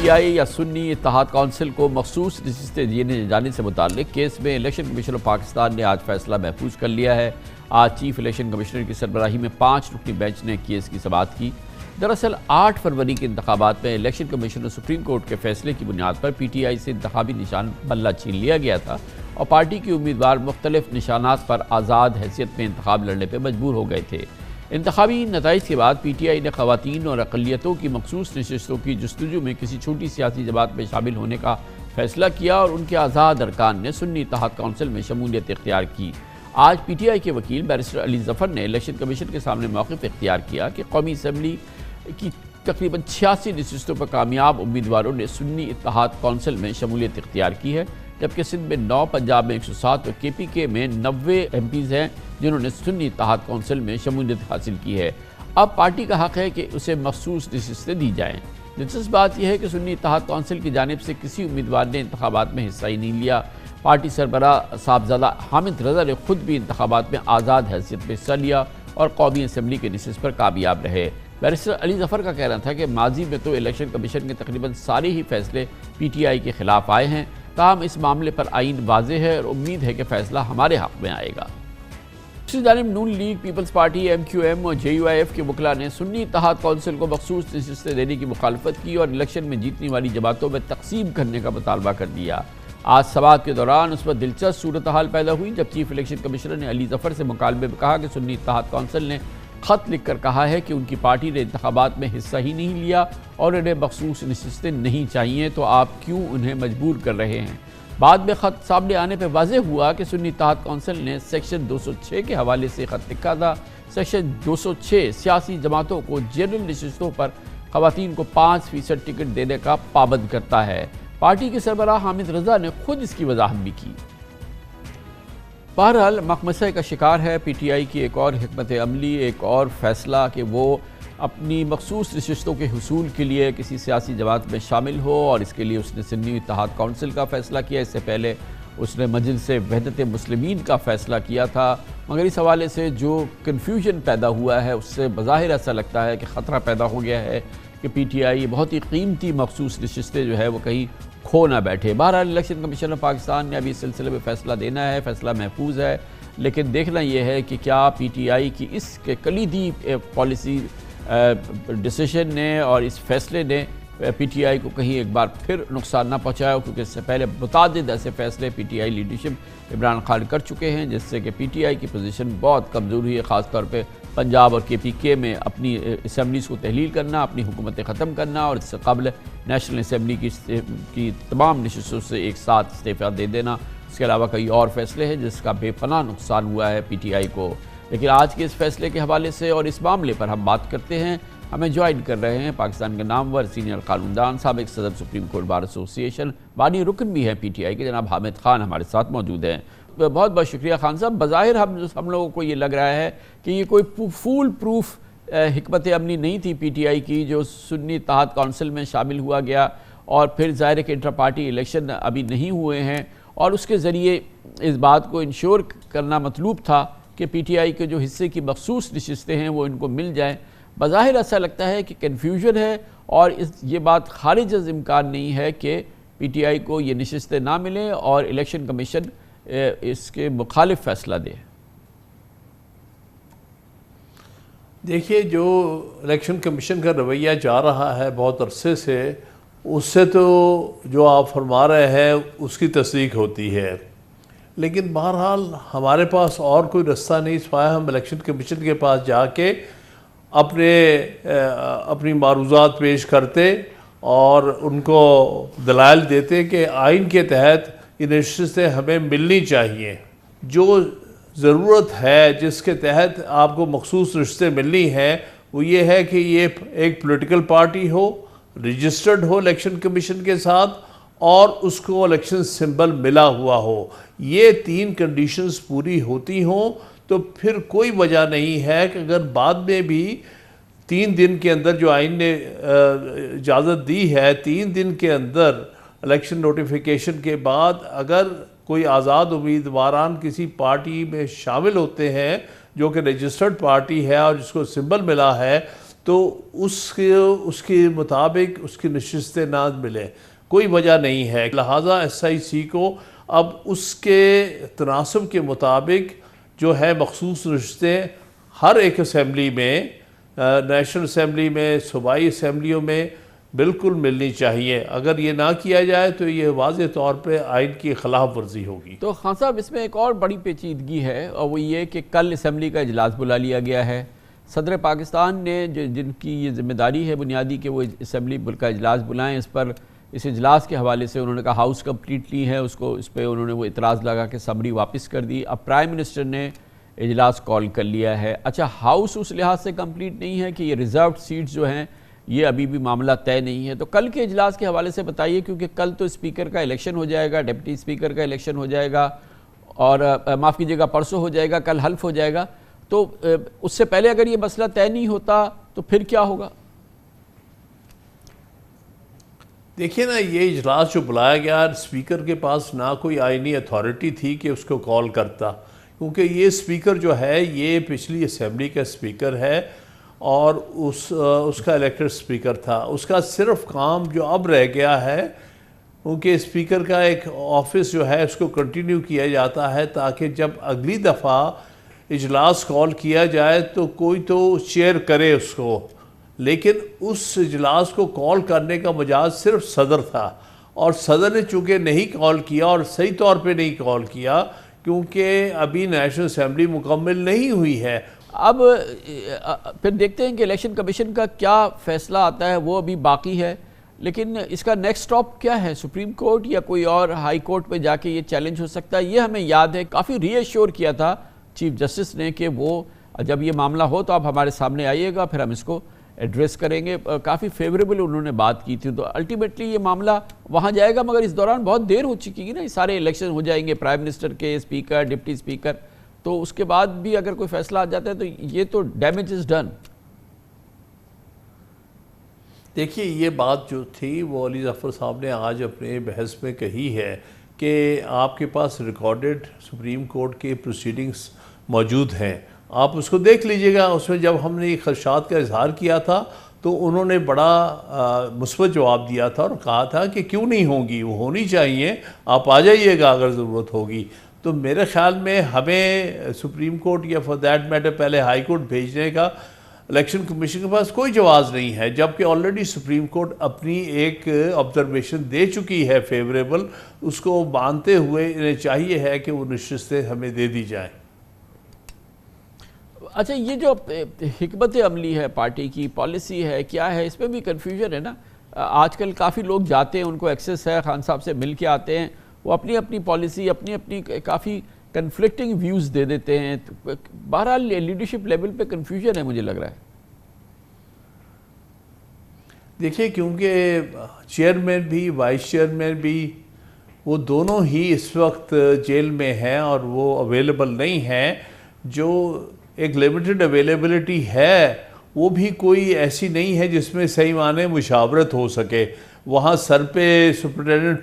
PTI या सुन्नी इत्तेहाद council को मखसूस नशिस्तें दिए जाने से मुताल्लिक केस में इलेक्शन कमीशन ऑफ पाकिस्तान ने आज फैसला महफूज कर लिया है। आज चीफ इलेक्शन कमिश्नर की सरबराही में 5 रुकनी बेंच ने केस की समाअत की। दरअसल 8 फरवरी के इंतखाबात में इलेक्शन कमीशन और सुप्रीम कोर्ट के फैसले की बुनियाद पर PTI से इंतखाबी निशान बल्ला छीन लिया गया था और पार्टी के उम्मीदवार मुख्तलिफ निशानात पर आज़ाद हैसियत में इंतखाब लड़ने पर मजबूर हो गए थे। इंतखाबी नताइज के बाद PTI ने ख़वातीन और अक़लियतों की मखसूस नशिस्तों की जस्तजू में किसी छोटी सियासी जमात में शामिल होने का फैसला किया और उनके आज़ाद अरकान ने सुन्नी इत्तेहाद कौंसिल में शमूलियत इख्तियार की। आज PTI के वकील बैरिस्टर अली ज़फ़र ने इलेक्शन कमीशन के सामने मौक़िफ़ इख्तियार किया कि कौमी असम्बली की तकरीबन 86 नशिस्तों पर कामयाब उम्मीदवारों ने सुन्नी इत्तेहाद कौंसिल में शमूलियत इख्तियार की है, जबकि सिंध में 9, पंजाब में 107 और KPK में 90 MPs हैं जिन्होंने सुन्नी इत्तेहाद कौंसिल में शमूलियत हासिल की है। अब पार्टी का हक़ है कि उसे मखसूस नशिस्तें दी जाएँ। दिलचस्प बात यह है कि सुन्नी इत्तेहाद कौंसिल की जानिब से किसी उम्मीदवार ने इंतखाबात में हिस्सा ही नहीं लिया। पार्टी सरबरा साहबजादा हामिद रज़ा ने खुद भी इंतखाबात में आज़ाद हैसियत में हिस्सा लिया और कौमी असम्बली के नशिस्त पर कामयाब रहे। बैरिस्टर अली ज़फ़र का कहना था कि माजी में तो इलेक्शन कमीशन के तकरीबन सारे ही फैसले PTI के ख़िलाफ़ आए हैं, ताहम इस मामले पर आईन वाज़ेह है और उम्मीद है कि फ़ैसला हमारे हक़ में आएगा। दूसरी जानिब नून लीग, पीपल्स पार्टी, MQM और JUIF के वकला ने सुन्नी इत्तेहाद कौंसिल को मखसूस नशिस्तें देने की मुखालफत की और इलेक्शन में जीतने वाली जमातों में तकसीम करने का मुतालबा कर दिया। आज समाअत के दौरान उस पर दिलचस्प सूरत हाल पैदा हुई जब चीफ इलेक्शन कमिश्नर ने अली ज़फ़र से मुकालमे में कहा कि सुन्नी इत्तेहाद कौंसिल ने ख़त लिख कर कहा है कि उनकी पार्टी ने इंतखाबात में हिस्सा ही नहीं लिया और उन्हें मखसूस नशिस्तें नहीं चाहिए, तो आप क्यों उन्हें मजबूर कर रहे हैं। बाद में ख़त सामने आने पर वाज़ेह हुआ कि सुन्नी इत्तेहाद कौंसिल ने सेक्शन 206 के हवाले से ख़त लिखा था। सेक्शन 206 सियासी जमातों को जनरल नशिस्तों पर ख़वातीन को 5% टिकट देने का पाबंद करता है। पार्टी के सरबराह हामिद रज़ा ने खुद इसकी वजाहत भी की। बहरहाल मखमसे का शिकार है PTI की एक और हिकमत अमली, एक और फैसला कि वो अपनी मखसूस नशिस्तों के हुसूल के लिए किसी सियासी जमात में शामिल हो और इसके लिए उसने सुन्नी इत्तेहाद कौंसिल का फ़ैसला किया। इससे पहले उसने मजलिस वहदत मुस्लिमीन का फ़ैसला किया था। मगर इस हवाले से जो कन्फ्यूजन पैदा हुआ है उससे बज़ाहिर ऐसा लगता है कि ख़तरा पैदा हो गया है कि PTI बहुत ही कीमती मखसूस नशिस्तें जो है वो कहीं खो ना बैठे। बहरहाल इलेक्शन कमीशन ऑफ पाकिस्तान ने अभी इस सिलसिले में फ़ैसला देना है, फ़ैसला महफूज है, लेकिन देखना यह है कि क्या PTI की इस कलीदी पॉलिसी डिसीजन ने और इस फैसले ने PTI को कहीं एक बार फिर नुकसान ना पहुँचाया, क्योंकि इससे पहले मुतादिद ऐसे फैसले PTI लीडरशिप इमरान खान कर चुके हैं जिससे कि PTI की पोजीशन बहुत कमज़ोर हुई है। ख़ास तौर पे पंजाब और KPK में अपनी असम्बलीज़ को तहलील करना, अपनी हुकूमतें ख़त्म करना और इससे कबल नेशनल असम्बली की तमाम नशिस्तों से एक साथ इस्तीफ़ा दे देना। इसके अलावा कई और फैसले हैं जिसका बेपनाह नुकसान हुआ है PTI को। लेकिन आज के इस फैसले के हवाले से और इस मामले पर हम बात करते हैं। हमें ज्वाइन कर रहे हैं पाकिस्तान के नामवर सीनियर कानूनदान, साबिक़ सदर सुप्रीम कोर्ट बार एसोसिएशन, बानी रुकन भी हैं PTI के, जनाब हामिद खान हमारे साथ मौजूद हैं। बहुत बहुत शुक्रिया खान साहब। बज़ाहिर हम लोगों को ये लग रहा है कि ये कोई फूल प्रूफ हिकमत अमली नहीं थी PTI की, जो सुन्नी इत्तेहाद कौंसिल में शामिल हुआ गया और फिर ज़ाहिर है कि इंटर पार्टी इलेक्शन अभी नहीं हुए हैं और उसके ज़रिए इस बात को इंश्योर करना मतलूब था कि PTI के जो हिस्से की मखसूस नशिस्तें हैं वो इनको मिल जाएँ। बज़ाहिर ऐसा लगता है कि कन्फ्यूजन है और ये बात खारिज अज़ इम्कान नहीं है कि PTI को ये नशिस्तें ना मिलें और इलेक्शन कमीशन इसके मुखालिफ फ़ैसला दे। देखिए, जो इलेक्शन कमीशन का रवैया जा रहा है बहुत अरसे से, उससे तो जो आप फरमा रहे हैं उसकी तस्दीक होती है, लेकिन बहरहाल हमारे पास और कोई रास्ता नहीं पाया। हम इलेक्शन कमीशन के पास जाके अपनी मारूज़ात पेश करते और उनको दलाइल देते कि आइन के तहत ये नशिस्तें हमें मिलनी चाहिए। जो ज़रूरत है जिसके तहत आपको मखसूस नशिस्तें मिलनी हैं वो ये है कि ये एक पॉलिटिकल पार्टी हो, रजिस्टर्ड हो इलेक्शन कमीशन के साथ और उसको इलेक्शन सिंबल मिला हुआ हो। ये 3 कंडीशंस पूरी होती हों तो फिर कोई वजह नहीं है कि अगर बाद में भी 3 दिन के अंदर, जो आइन ने इजाज़त दी है, 3 दिन के अंदर इलेक्शन नोटिफिकेशन के बाद अगर कोई आज़ाद उम्मीदवारान किसी पार्टी में शामिल होते हैं जो कि रजिस्टर्ड पार्टी है और जिसको सिंबल मिला है, तो उसके मुताबिक उसकी नशिस्तें ना मिले, कोई वजह नहीं है। लिहाजा SIC को अब उसके तनासब के मुताबिक जो है मखसूस नशिस्तें हर एक असम्बली में, नेशनल असम्बली में, सूबाई असम्बलियों में बिल्कुल मिलनी चाहिए। अगर ये ना किया जाए तो ये वाज़े तौर पे आइन की खिलाफ वर्जी होगी। तो खान साहब, इसमें एक और बड़ी पेचीदगी है और वो ये कि कल असम्बली का इजलास बुला लिया गया है। सदर पाकिस्तान ने जिनकी ये जिम्मेदारी है बुनियादी कि वो असम्बली का इजलास बुलाएं, इस इजलास के हवाले से उन्होंने कहा हाउस कम्प्लीटली है, उसको इस पर उन्होंने वो इतराज़ लगा के समरी वापस कर दी। अब प्राइम मिनिस्टर ने इजलास कॉल कर लिया है। अच्छा, हाउस उस लिहाज से कंप्लीट नहीं है कि ये रिजर्व सीट्स जो हैं ये अभी भी मामला तय नहीं है। तो कल के इजलास के हवाले से बताइए, क्योंकि कल तो स्पीकर का इलेक्शन हो जाएगा, डिप्टी स्पीकर का इलेक्शन हो जाएगा और माफ़ कीजिएगा परसों हो जाएगा, कल हल्फ हो जाएगा। तो उससे पहले अगर ये मसला तय नहीं होता तो फिर क्या होगा? देखिए ना, ये इजलास जो बुलाया गया, स्पीकर के पास ना कोई आइनी अथॉरिटी थी कि उसको कॉल करता, क्योंकि ये स्पीकर जो है ये पिछली असम्बली का स्पीकर है और उसका इलेक्टेड स्पीकर था। उसका सिर्फ काम जो अब रह गया है, क्योंकि स्पीकर का एक ऑफिस जो है उसको कंटिन्यू किया जाता है ताकि जब अगली दफ़ा इजलास कॉल किया जाए तो कोई तो चेयर करे उसको। लेकिन उस इजलास को कॉल करने का मजाज सिर्फ सदर था और सदर ने चूँकि नहीं कॉल किया और सही तौर पे नहीं कॉल किया, क्योंकि अभी नेशनल असम्बली मुकम्मल नहीं हुई है। अब फिर देखते हैं कि इलेक्शन कमीशन का क्या फ़ैसला आता है, वो अभी बाकी है। लेकिन इसका नेक्स्ट स्टॉप क्या है? सुप्रीम कोर्ट या कोई और हाई कोर्ट पे जाके ये चैलेंज हो सकता है? ये हमें याद है, काफ़ी रीएश्योर किया था चीफ जस्टिस ने कि वो जब ये मामला हो तो आप हमारे सामने आइएगा, फिर हम इसको एड्रेस करेंगे। काफ़ी फेवरेबल उन्होंने बात की थी। तो अल्टीमेटली ये मामला वहाँ जाएगा, मगर इस दौरान बहुत देर हो चुकी है ना, ये सारे इलेक्शन हो जाएंगे, प्राइम मिनिस्टर के, स्पीकर, डिप्टी स्पीकर, तो उसके बाद भी अगर कोई फैसला आ जाता है तो ये तो डैमेज इज डन। देखिए, ये बात जो थी वो अली ज़फ़र साहब ने आज अपने बहस में कही है कि आपके पास रिकॉर्डेड सुप्रीम कोर्ट के प्रोसीडिंग्स मौजूद हैं, आप उसको देख लीजिएगा। उसमें जब हमने ये खदशात का इजहार किया था तो उन्होंने बड़ा मुस्बत जवाब दिया था और कहा था कि क्यों नहीं होंगी, वो होनी चाहिए, आप आ जाइएगा अगर ज़रूरत होगी। तो मेरे ख़्याल में हमें सुप्रीम कोर्ट या फॉर दैट मैटर पहले हाई कोर्ट भेजने का इलेक्शन कमीशन के पास कोई जवाब नहीं है, जबकि ऑलरेडी सुप्रीम कोर्ट अपनी एक ऑब्जर्वेशन दे चुकी है फेवरेबल। उसको मानते हुए इन्हें चाहिए है कि वो नशिस्तें हमें दे दी जाएँ। अच्छा, ये जो हिकमत अमली है, पार्टी की पॉलिसी है, क्या है, इस पर भी कन्फ्यूजन है ना। आजकल काफ़ी लोग जाते हैं, उनको एक्सेस है, खान साहब से मिल के आते हैं, वो अपनी अपनी पॉलिसी, अपनी अपनी काफ़ी कन्फ्लिक्टिंग व्यूज़ दे देते हैं। तो बहरहाल लीडरशिप लेवल पे कन्फ्यूजन है, मुझे लग रहा है। देखिए, क्योंकि चेयरमैन भी वाइस चेयरमैन भी वो दोनों ही इस वक्त जेल में हैं और वो अवेलेबल नहीं हैं। जो एक लिमिटेड अवेलेबिलिटी है वो भी कोई ऐसी नहीं है जिसमें सही माने मुशावरत हो सके। वहाँ सर पे सुप्रिटेंडेंट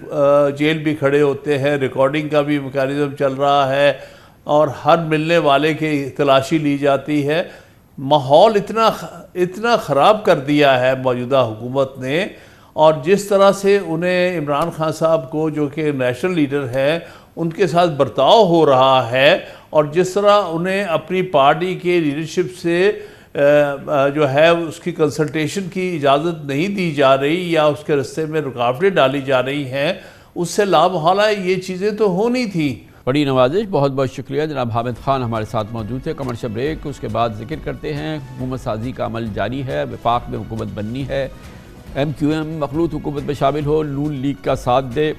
जेल भी खड़े होते हैं, रिकॉर्डिंग का भी मैकेनिज्म चल रहा है और हर मिलने वाले की तलाशी ली जाती है। माहौल इतना ख़राब कर दिया है मौजूदा हुकूमत ने, और जिस तरह से उन्हें इमरान खान साहब को, जो कि नेशनल लीडर हैं, उनके साथ बर्ताव हो रहा है, और जिस तरह उन्हें अपनी पार्टी के लीडरशिप से जो है उसकी कंसल्टेशन की इजाज़त नहीं दी जा रही या उसके रास्ते में रुकावटें डाली जा रही हैं, उससे लामहला ये चीज़ें तो होनी थी। बड़ी नवाजिश, बहुत बहुत शुक्रिया। जनाब हामिद खान हमारे साथ मौजूद थे। कमर्शियल ब्रेक, उसके बाद जिक्र करते हैं हुकूमत साजी का अमल जारी है, वफाक में हुकूमत बननी है, MQM मखलूत हुकूमत में शामिल हो, नून लीग का साथ दे।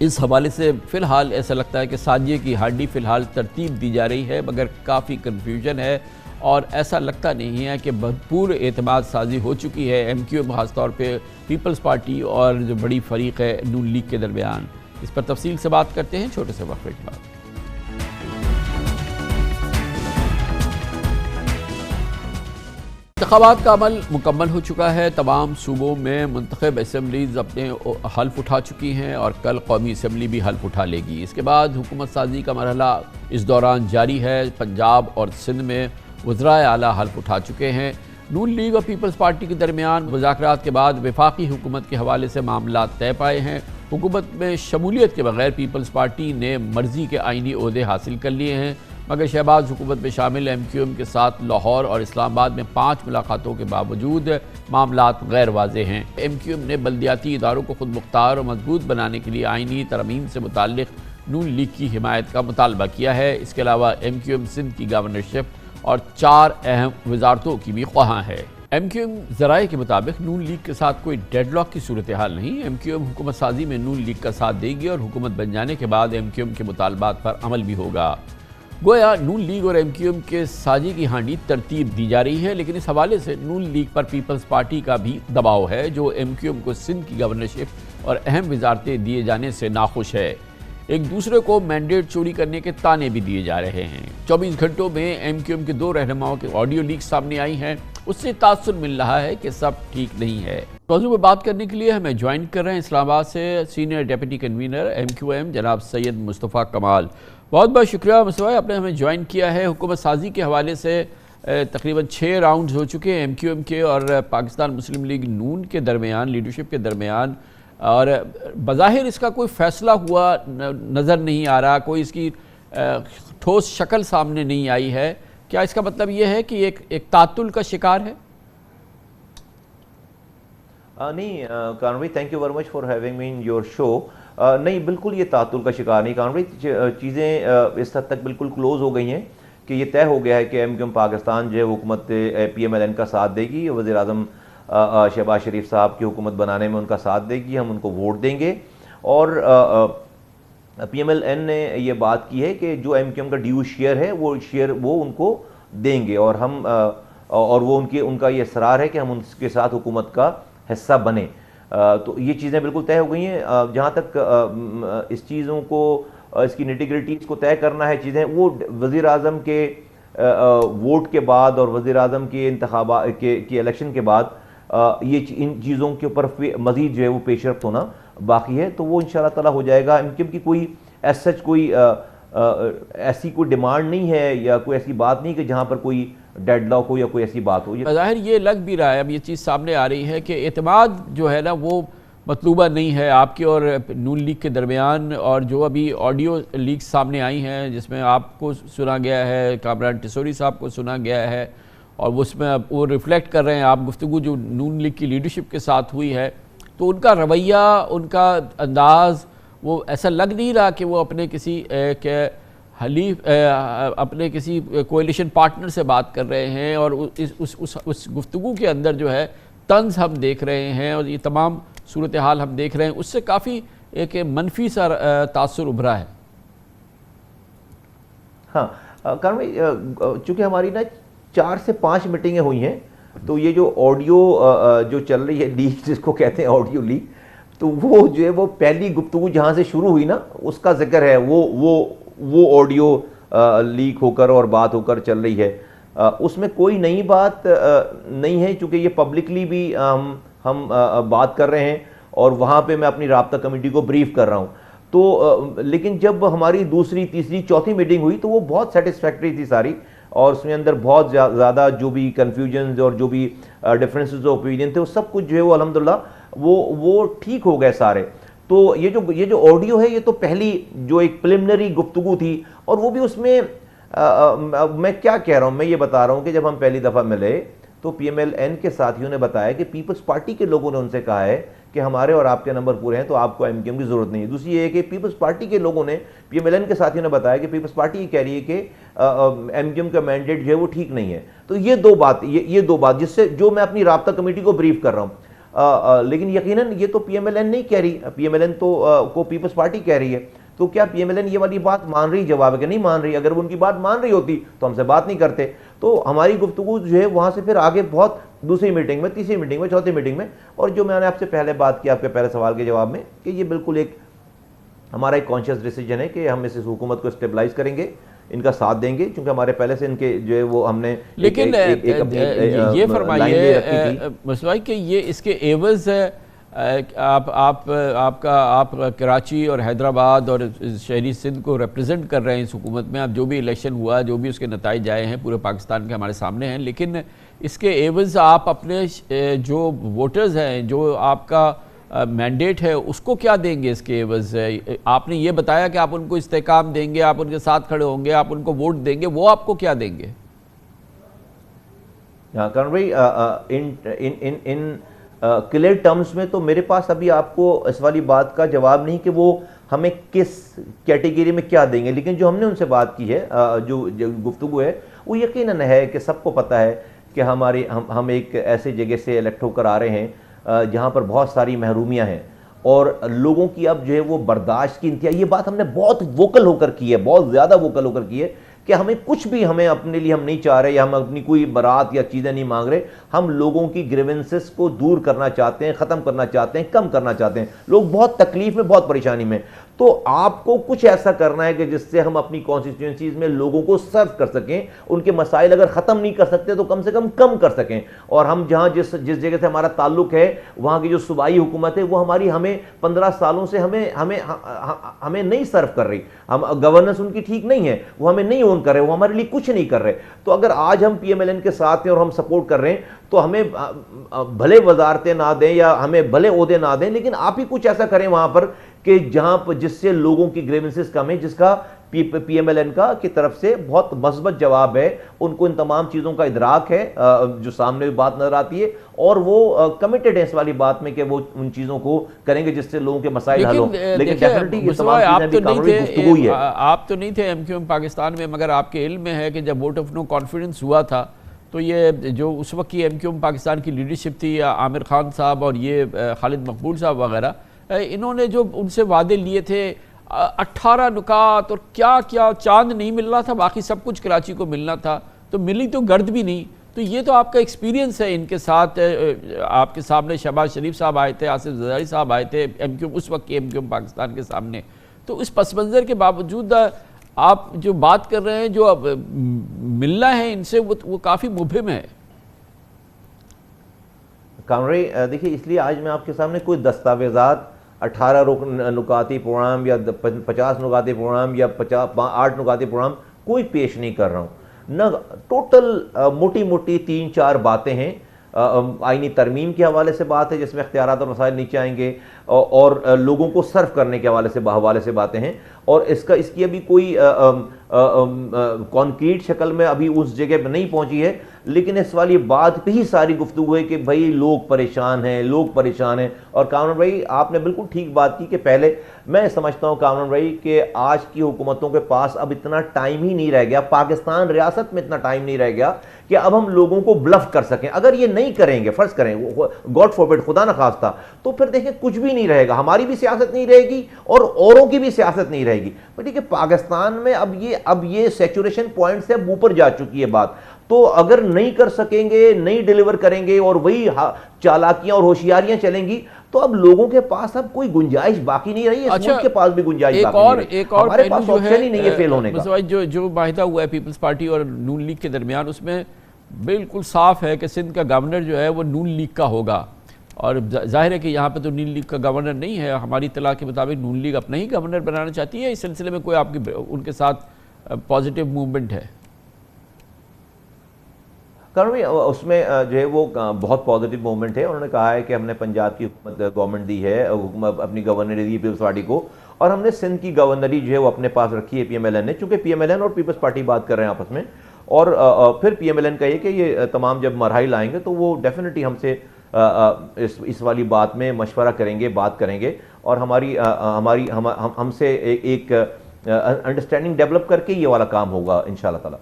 इस हवाले से फ़िलहाल ऐसा लगता है कि साजिए की हड्डी फ़िलहाल तरतीब दी जा रही है, मगर काफ़ी कन्फ्यूजन है और ऐसा लगता नहीं है कि भरपूर एतमाद साजी हो चुकी है MQM ख़ासतौर पे पीपल्स पार्टी और जो बड़ी फरीक है नून लीग के दरमियान। इस पर तफसील से बात करते हैं छोटे से वक्फे के बाद। इंतखाबात का अमल मुकम्मल हो चुका है। तमाम सूबों में मुंतखब असम्बलीज़ अपने हल्फ उठा चुकी हैं और कल कौमी असम्बली भी हल्फ उठा लेगी। इसके बाद हुकूमत साजी का मरहला इस दौरान जारी है। पंजाब और सिंध में वज़राए आला हल्फ उठा चुके हैं। नून लीग और पीपल्स पार्टी के दरमियान मुज़ाकरात के बाद वफाकी हुकूमत के हवाले से मामला तय पाए हैं। हुकूमत में शमूलियत के बगैर पीपल्स पार्टी ने मर्जी के आइनी ओहदे हासिल कर लिए हैं, मगर शहबाज हुकूमत में शामिल MQM के साथ लाहौर और इस्लामाबाद में 5 मुलाकातों के बावजूद मामलात गैर वाज़ेह हैं। MQM ने बल्दियाती इदारों को खुद मुख्तार और मजबूत बनाने के लिए आइनी तरमीम से मुताल्लिक़ नून लीग की हिमायत का मुतालबा किया है। इसके अलावा MQM सिंध की गवर्नरशिप और 4 अहम वजारतों की भी ख्वाहां है। MQM ज़राए के मुताबिक नून लीग के साथ कोई डेडलॉक की सूरत हाल नहीं। MQM हुकूमत साजी में नून लीग का साथ देगी और हुकूमत बन जाने के बाद MQM के मुतालबात पर अमल भी होगा। गोया नून लीग और MQM के साजी की हांडी तरतीब दी जा रही है, लेकिन इस हवाले से नून लीग पर पीपल्स पार्टी का भी दबाव है, जो MQM को सिंध की गवर्नरशिप और अहम वजारतें दिए जाने से नाखुश है। एक दूसरे को मैंडेट चोरी करने के ताने भी दिए जा रहे हैं। 24 घंटों में MQM के 2 रहनुमाओं की ऑडियो लीक सामने आई हैं, उससे तासुर मिल रहा है कि सब ठीक नहीं है। मौजूद में बात करने के लिए हमें ज्वाइन कर रहे हैं इस्लामाबाद से सीनियर डिप्टी कन्वीनर MQM जनाब सैयद मुस्तफ़ा कमाल। बहुत बहुत शुक्रिया मुस्तफ़ा, आपने हमें ज्वाइन किया है। हुकूमत साजी के हवाले से तकरीबन 6 राउंड्स हो चुके हैं MQM के और पाकिस्तान मुस्लिम लीग नून के दरमियान, लीडरशिप के दरमियान, और बज़ाहिर इसका कोई फ़ैसला हुआ नज़र नहीं आ रहा, कोई इसकी ठोस शक्ल सामने नहीं आई है। क्या इसका मतलब ये है कि एक तातुल का शिकार है? नहीं Kanvi, thank you very much for having me in your show. नहीं, बिल्कुल ये तातुल का शिकार नहीं कानवी। चीज़ें इस हद तक बिल्कुल क्लोज हो गई हैं कि ये तय हो गया है कि MQM पाकिस्तान जो है हुकूमत PMLN का साथ देगी, वज़ीर आज़म शहबाज शरीफ साहब की हुकूमत बनाने में उनका साथ देगी, हम उनको वोट देंगे। और PMLN ने ये बात की है कि जो MQM का ड्यू शेयर है वो शेयर वो उनको देंगे, और हम और वो उनका ये इसरार है कि हम उनके साथ हुकूमत का हिस्सा बने। तो ये चीज़ें बिल्कुल तय हो गई हैं। जहाँ तक इस चीज़ों को, इसकी निटिग्रिटीज़ को तय करना है चीज़ें, वो वज़ीर आज़म के वोट के बाद और वज़ीर आज़म के इंतखाबा के इलेक्शन के बाद ये इन चीज़ों के ऊपर मज़ीद जो है वो पेशरफ्त होना बाकी है। तो वो इंशाअल्लाह ताला हो जाएगा। MQM की कोई सच कोई ऐसी कोई डिमांड नहीं है या कोई ऐसी बात नहीं कि जहाँ पर कोई डेडलॉक हो या कोई ऐसी बात हो। ज़ाहिर ये लग भी रहा है, अब ये चीज़ सामने आ रही है कि एतमाद जो है ना वो मतलूबा नहीं है आपके और नून लीग के दरमियान। और जो अभी ऑडियो लीक सामने आई हैं जिसमें आपको सुना गया है, कामरान टिसोरी साहब को सुना गया है, और उसमें वो रिफ्लेक्ट कर रहे हैं आप गुफ्तगू जो नून लीग की लीडरशिप के साथ हुई है, तो उनका रवैया, उनका अंदाज़, वो ऐसा लग नहीं रहा कि वो अपने किसी अपने किसी कोalition पार्टनर से बात कर रहे हैं। और उस गुफ्तगू के अंदर जो है तंज हम देख रहे हैं और ये तमाम सूरत हाल हम देख रहे हैं, उससे काफ़ी एक मनफी सा तासुर उभरा है। हाँ कारण भाई, चूँकि हमारी ना 4 से 5 मीटिंगें हुई हैं, तो ये जो ऑडियो जो चल रही है लीक जिसको कहते हैं ऑडियो लीक, तो वो जो है वो पहली गुफ्तगू जहाँ से शुरू हुई ना उसका जिक्र है, वो ऑडियो लीक होकर और बात होकर चल रही है। उसमें कोई नई बात नहीं है, चूँकि ये पब्लिकली भी हम बात कर रहे हैं और वहाँ पे मैं अपनी राब्ता कमेटी को ब्रीफ कर रहा हूँ। तो लेकिन जब हमारी दूसरी, तीसरी, चौथी मीटिंग हुई तो वो बहुत सेटिस्फैक्ट्री थी सारी, और उसमें अंदर बहुत ज़्यादा जो भी कन्फ्यूजन और जो भी डिफरेंसेस ऑफ ओपिनियन थे वो सब कुछ जो है वो अल्हम्दुलिल्लाह वो ठीक हो गए सारे। तो ये जो ऑडियो है ये तो पहली जो एक प्रिलिमिनरी गुफ्तगू थी, और वो भी उसमें मैं क्या कह रहा हूँ, मैं ये बता रहा हूँ कि जब हम पहली दफ़ा मिले तो PMLN के साथियों ने बताया कि पीपल्स पार्टी के लोगों ने उनसे कहा है कि हमारे और आपके नंबर पूरे हैं तो आपको MQM की ज़रूरत नहीं है। दूसरी ये है कि पीपल्स पार्टी के लोगों ने, PMLN के साथियों ने बताया कि पीपल्स पार्टी ये कह रही है कि MQM का मैंडेट जो है वो ठीक नहीं है। तो ये दो बात जिससे जो मैं अपनी राब्ता कमेटी को ब्रीफ कर रहा हूँ। लेकिन यकीनन ये तो PMLN नहीं कह रही, PMLN तो को पीपल्स पार्टी कह रही है। तो क्या PMLN ये वाली बात मान रही? जवाब है कि नहीं मान रही। अगर वो उनकी बात मान रही होती तो हमसे बात नहीं करते। तो हमारी गुफ्तगू जो है वहाँ से फिर आगे बहुत दूसरी मीटिंग में, तीसरी मीटिंग में, चौथी मीटिंग में, और जो मैंने आपसे पहले बात की आपके पहले सवाल के जवाब में कि ये बिल्कुल एक हमारा एक कॉन्शियस डिसीजन है कि हम इस हुकूमत को स्टेबलाइज करेंगे, इनका साथ देंगे, क्योंकि हमारे पहले से इनके जो है वो हमने लेकिन ये फरमाइए मुस्तफा कि ये इसके एवज़ आप कराची और हैदराबाद और शहरी सिंध को रिप्रेजेंट कर रहे हैं इस हुकूमत में। अब जो भी इलेक्शन हुआ, जो भी उसके नताइज आए हैं पूरे पाकिस्तान के हमारे सामने हैं, लेकिन इसके एवज आप अपने जो वोटर्स हैं, जो आपका मैंडेट है, उसको क्या देंगे इसके एवज? आपने ये बताया कि आप उनको इस्तेकाम देंगे, आप उनके साथ खड़े होंगे, आप उनको वोट देंगे, वो आपको क्या देंगे? करण भाई, इन क्लियर टर्म्स में तो मेरे पास अभी आपको इस वाली बात का जवाब नहीं कि वो हमें किस कैटेगरी में क्या देंगे, लेकिन जो हमने उनसे बात की है, जो गुफ्तगू है, वो यकीनन है कि सबको पता है कि हम एक ऐसे जगह से इलेक्ट होकर आ रहे हैं जहाँ पर बहुत सारी महरूमियाँ हैं और लोगों की अब जो है वो बर्दाश्त की इंतहा। ये बात हमने बहुत वोकल होकर की है, बहुत ज़्यादा वोकल होकर की है कि हमें कुछ भी, हमें अपने लिए हम नहीं चाह रहे या हम अपनी कोई बारात या चीज़ें नहीं मांग रहे, हम लोगों की ग्रीवेंसेस को दूर करना चाहते हैं, ख़त्म करना चाहते हैं, कम करना चाहते हैं। लोग बहुत तकलीफ में, बहुत परेशानी में, तो आपको कुछ ऐसा करना है कि जिससे हम अपनी कॉन्स्टिट्यूंसीज में लोगों को सर्व कर सकें, उनके मसाइल अगर ख़त्म नहीं कर सकते तो कम से कम कर सकें। और हम जहाँ जिस जगह से हमारा ताल्लुक़ है, वहाँ की जो सूबाई हुकूमत है वो हमें 15 सालों से हमें नहीं सर्व कर रही। हम गवर्नेंस उनकी ठीक नहीं है, वो हमें नहीं ओन कर रहे, वो हमारे लिए कुछ नहीं कर रहे। तो अगर आज हम PMLN के साथ हैं और हम सपोर्ट कर रहे हैं, तो हमें भले वजारतें ना दें या हमें भले ओहदे ना दें, लेकिन आप ही कुछ ऐसा करें वहाँ पर कि जहाँ पर जिससे लोगों की ग्रीवेंसेस कम है, जिसका PMLN का की तरफ से बहुत मस्बत जवाब है, उनको इन तमाम चीज़ों का इदराक है, जो सामने बात नजर आती है, और वो कमिटेड है इस वाली बात में कि वो उन चीज़ों को करेंगे जिससे लोगों के मसाइल हल हो। लेकिन डेफिनेटली ये तमाम चीज़ें भी कानूनी गुफ्तगू ही है। आप तो नहीं थे MQM पाकिस्तान में, मगर आपके इल्म में है कि जब वोट ऑफ नो कॉन्फिडेंस हुआ था तो ये जो उस वक्त की MQM पाकिस्तान की लीडरशिप थी, आमिर खान साहब और ये खालिद मकबूल साहब वगैरह, इन्होंने जो उनसे वादे लिए थे 18 नुकात और क्या क्या, चांद नहीं मिल रहा था, बाकी सब कुछ कराची को मिलना था, तो मिली तो गर्द भी नहीं। तो ये तो आपका एक्सपीरियंस है इनके साथ। आपके सामने शहबाज शरीफ साहब आए थे, आसिफ जरदारी साहब आए थे MQM, उस वक्त के MQM पाकिस्तान के सामने। तो इस पस मंज़र के बावजूद आप जो बात कर रहे हैं, जो अब मिलना है इनसे, वो काफ़ी मुबहिम है। कामरे देखिए, इसलिए आज मैं आपके सामने कोई दस्तावेज़ात 18 नुकाती प्रोग्राम या 50 नुकाती प्रोग्राम या 8 नुकाती प्रोग्राम कोई पेश नहीं कर रहा हूँ न। टोटल मोटी मोटी 3-4 बातें हैं। आईनी तरमीम के हवाले से बात है जिसमें इख्तियारात और मसाइल नीचे आएंगे, और लोगों को सर्व करने के हवाले से बातें हैं, और इसकी अभी कोई कॉन्क्रीट शक्ल में अभी उस जगह पर नहीं पहुंची है, लेकिन इस वाली बात पे ही सारी गुफ्तगू है कि भाई लोग परेशान हैं। और कामरान भाई, आपने बिल्कुल ठीक बात की कि पहले मैं समझता हूँ कामरान भाई कि आज की हुकूमतों के पास अब इतना टाइम ही नहीं रह गया, पाकिस्तान रियासत में इतना टाइम नहीं रह गया कि अब हम लोगों को ब्लफ कर सकें। अगर ये नहीं करेंगे, फर्ज करें, गॉड फॉरबिड, खुदा न खास्ता, तो फिर देखें कुछ भी नहीं रहेगा, हमारी भी सियासत नहीं रहेगी और औरों की भी सियासत नहीं रहेगी। तो ठीक है, पाकिस्तान में अब ये सैचुरेशन पॉइंट से अब ऊपर जा चुकी है बात। तो अगर नहीं कर सकेंगे, नहीं डिलीवर करेंगे और वही चालाकियां और होशियारियां चलेंगी, तो अब लोगों के पास अब कोई गुंजाइश बाकी नहीं रही है। अच्छा, के पास भी गुंजाइश हमारे पास ऑप्शन ही नहीं है फेल होने का। जो वाहिदा हुआ है पीपल्स पार्टी और नून लीग के दरमियान, उसमें बिल्कुल साफ है कि सिंध का गवर्नर जो है वो नून लीग का होगा, और जाहिर है कि यहाँ पे तो नून लीग का गवर्नर नहीं है। हमारी इत्तला के मुताबिक नून लीग अपना ही गवर्नर बनाना चाहती है। इस सिलसिले में कोई आपकी उनके साथ पॉजिटिव मूवमेंट है? कारण भाई, उसमें जो है वो बहुत पॉजिटिव मूवमेंट है। उन्होंने कहा है कि हमने पंजाब की गवर्नमेंट दी है, हुकूमत अपनी गवर्नरी दी पीपल्स पार्टी को, और हमने सिंध की गवर्नरी जो है वो अपने पास रखी है PMLN ने। चूँकि PMLN और पीपल्स पार्टी बात कर रहे हैं आपस में, और फिर PMLN का ये कि ये तमाम जब मरहल आएंगे तो वो डेफिनेटली हमसे इस वाली बात में मशवरा करेंगे, बात करेंगे, और हमसे एक अंडरस्टैंडिंग डेवलप करके ये वाला काम होगा इंशाअल्लाह ताला।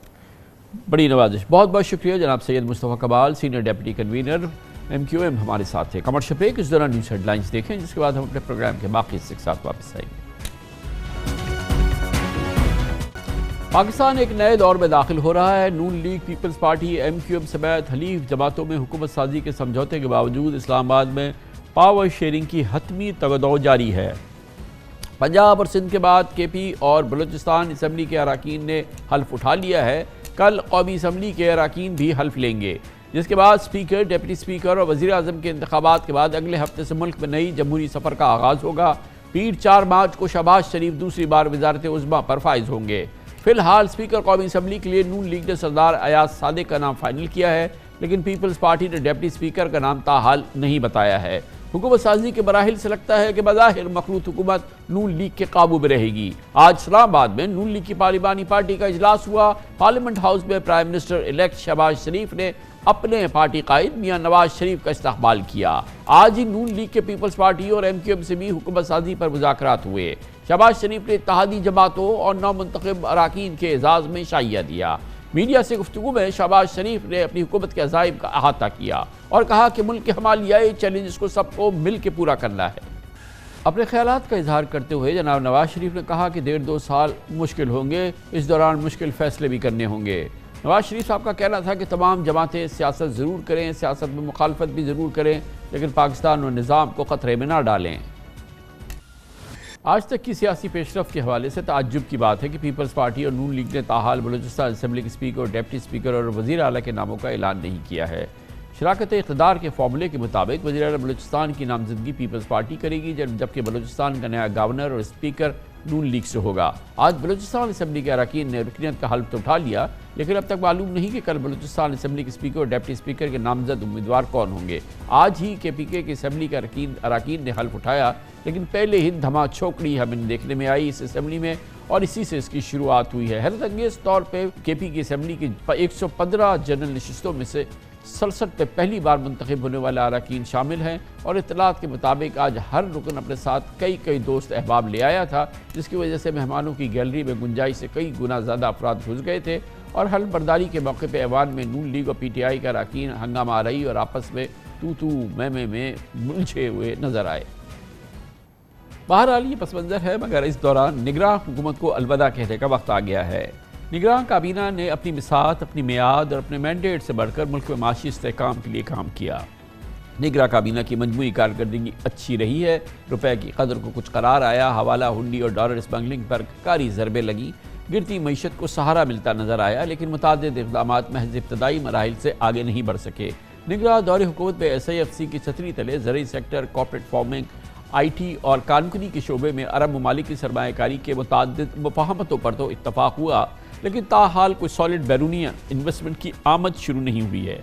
बड़ी नवाजिश। बहुत बहुत शुक्रिया जनाब सैयद मुस्तफ़ा कमाल, सीनियर डेप्यूटी कन्वीनर MQM हमारे साथ थे। कमर्शियल ब्रेक, इस दौरान न्यूज़ हेडलाइंस देखें, जिसके बाद हम अपने प्रोग्राम के बाकी हिस्से के साथ वापस आएंगे। पाकिस्तान एक नए दौर में दाखिल हो रहा है। नून लीग, पीपल्स पार्टी, MQM समेत हलीफ जमातों में हुकूमत साजी के समझौते के बावजूद इस्लामाबाद में पावर शेयरिंग की हतमी तगदौ जारी है। पंजाब और सिंध के बाद KP और बलूचिस्तान असम्बली के अराकीन ने हल्फ उठा लिया है। कल कौमी असम्बली के अराकीन भी हल्फ लेंगे, जिसके बाद स्पीकर, डिप्टी स्पीकर और वज़ीर आज़म के इंतखाबात के बाद अगले हफ्ते से मुल्क में नई जमहूरी सफ़र का आगाज़ होगा। पीर 4 मार्च को शहबाज शरीफ दूसरी बार वज़ारत उज़्मा पर फाइज होंगे। फिलहाल स्पीकर कौमी असम्बली के लिए नून लीग ने सरदार अयाज सादिक का नाम फाइनल किया है। लेकिन पीपल्स पार्टी ने डिप्टी स्पीकर का नाम ताहाल नहीं बताया है। हुकूमत साजी के मराहिल से लगता है कि बज़ाहिर मखलूत हुकूमत नून लीग के काबू में रहेगी। आज इस्लामाबाद में नून लीग की पार्लिमानी पार्टी का इजलास हुआ। पार्लियामेंट हाउस में प्राइम मिनिस्टर इलेक्ट शहबाज शरीफ ने अपने पार्टी कायद मियां नवाज शरीफ का इस्तकबाल किया। आज ही नून लीग के पीपल्स पार्टी और MQM से भी हुकूमत साजी पर मुज़ाकरात हुए। शहबाज शरीफ ने इत्तेहादी जमातों और नौमुंतखब अराकीन के एजाज़ में शाइया दिया। मीडिया से गुफ्तगू में शहबाज शरीफ ने अपनी हुकूमत के अज़ाइम का अहाता किया और कहा कि मुल्क के हमालियाई चैलेंजेस को सबको मिल के पूरा करना है। अपने ख्यालात का इजहार करते हुए जनाब नवाज शरीफ ने कहा कि 1.5-2 साल मुश्किल होंगे, इस दौरान मुश्किल फैसले भी करने होंगे। नवाज शरीफ साहब का कहना था कि तमाम जमातें सियासत ज़रूर करें, सियासत में मुखालफत भी ज़रूर करें, लेकिन पाकिस्तान और निज़ाम को ख़तरे में ना डालें। आज तक की सियासी पेशरफ के हवाले से ताज्जुब की बात है कि पीपल्स पार्टी और नून लीग ने ताहाल बलूचिस्तान असम्बली के स्पीकर, डिप्टी स्पीकर और वज़ीर आला के नामों का ऐलान नहीं किया है। शराकत इक़्तिदार के फॉर्मूले के मुताबिक वज़ीर आला बलूचिस्तान की नामजदगी पीपल्स पार्टी करेगी, जबकि बलूचिस्तान का नया गवर्नर और स्पीकर नून लीग से होगा। आज बलूचिस्तान असम्बली के अरकान ने रुकनीत का हल्फ तो उठा लिया, लेकिन अब तक मालूम नहीं कि कल बलूचिस्तान असम्बली के स्पीकर और डिप्टी स्पीकर के नामजद उम्मीदवार कौन होंगे। आज ही KPK की असम्बली के अरकान ने हल्फ उठाया, लेकिन पहले ही धमा छोकड़ी हमें देखने में आई इस असम्बली में और इसी से इसकी शुरुआत हुई है। हैरत अंगेज़ तौर पर KP की असम्बली की 115 जनरल नशिस्तों में से 67 पे पहली बार मुंतखब होने वाले अरकान शामिल हैं और इत्तलात के मुताबिक आज हर रुकन अपने साथ कई दोस्त अहबाब ले आया था, जिसकी वजह से मेहमानों की गैलरी में गुंजाइश से कई गुना ज़्यादा अफराद घुस गए थे और हल्फ बर्दारी के मौके पर ऐवान में नून लीग और PTI का अरकान हंगामा आरई और आपस में तू मैं में मुलझे हुए नजर आए। बहरहाल ये पस मंज़र है, मगर इस दौरान निगरान हुकूमत को अलविदा कहने का वक्त आ गया है। निगरान काबीना ने अपनी मिसात, अपनी मियाद और अपने मैंडेट से बढ़कर मुल्क में माशी इस्तेहकाम के लिए काम किया। निगरान काबीना की मजमूई कारकर्दगी अच्छी रही है। रुपए की कदर को कुछ करार आया, हवाला हुंडी और डॉलर स्मगलिंग पर कारी ज़रबे लगी, गिरती मईशत को सहारा मिलता नजर आया, लेकिन मुतादिद इक़दामात महज इब्तदाई मराहिल से आगे नहीं बढ़ सके। निगरान दौरे हुकूमत में SIFC की छतरी तले ज़रई सेक्टर, कॉर्पोरेट फार्मिंग, IT और कानूनी के शोबे में अरब ममालिक की सरमायाकारी के मुतादिद मुफाहमतों पर तो इत्तफाक हुआ, लेकिन ताहाल कोई सॉलिड बैरूनी इन्वेस्टमेंट की आमद शुरू नहीं हुई है।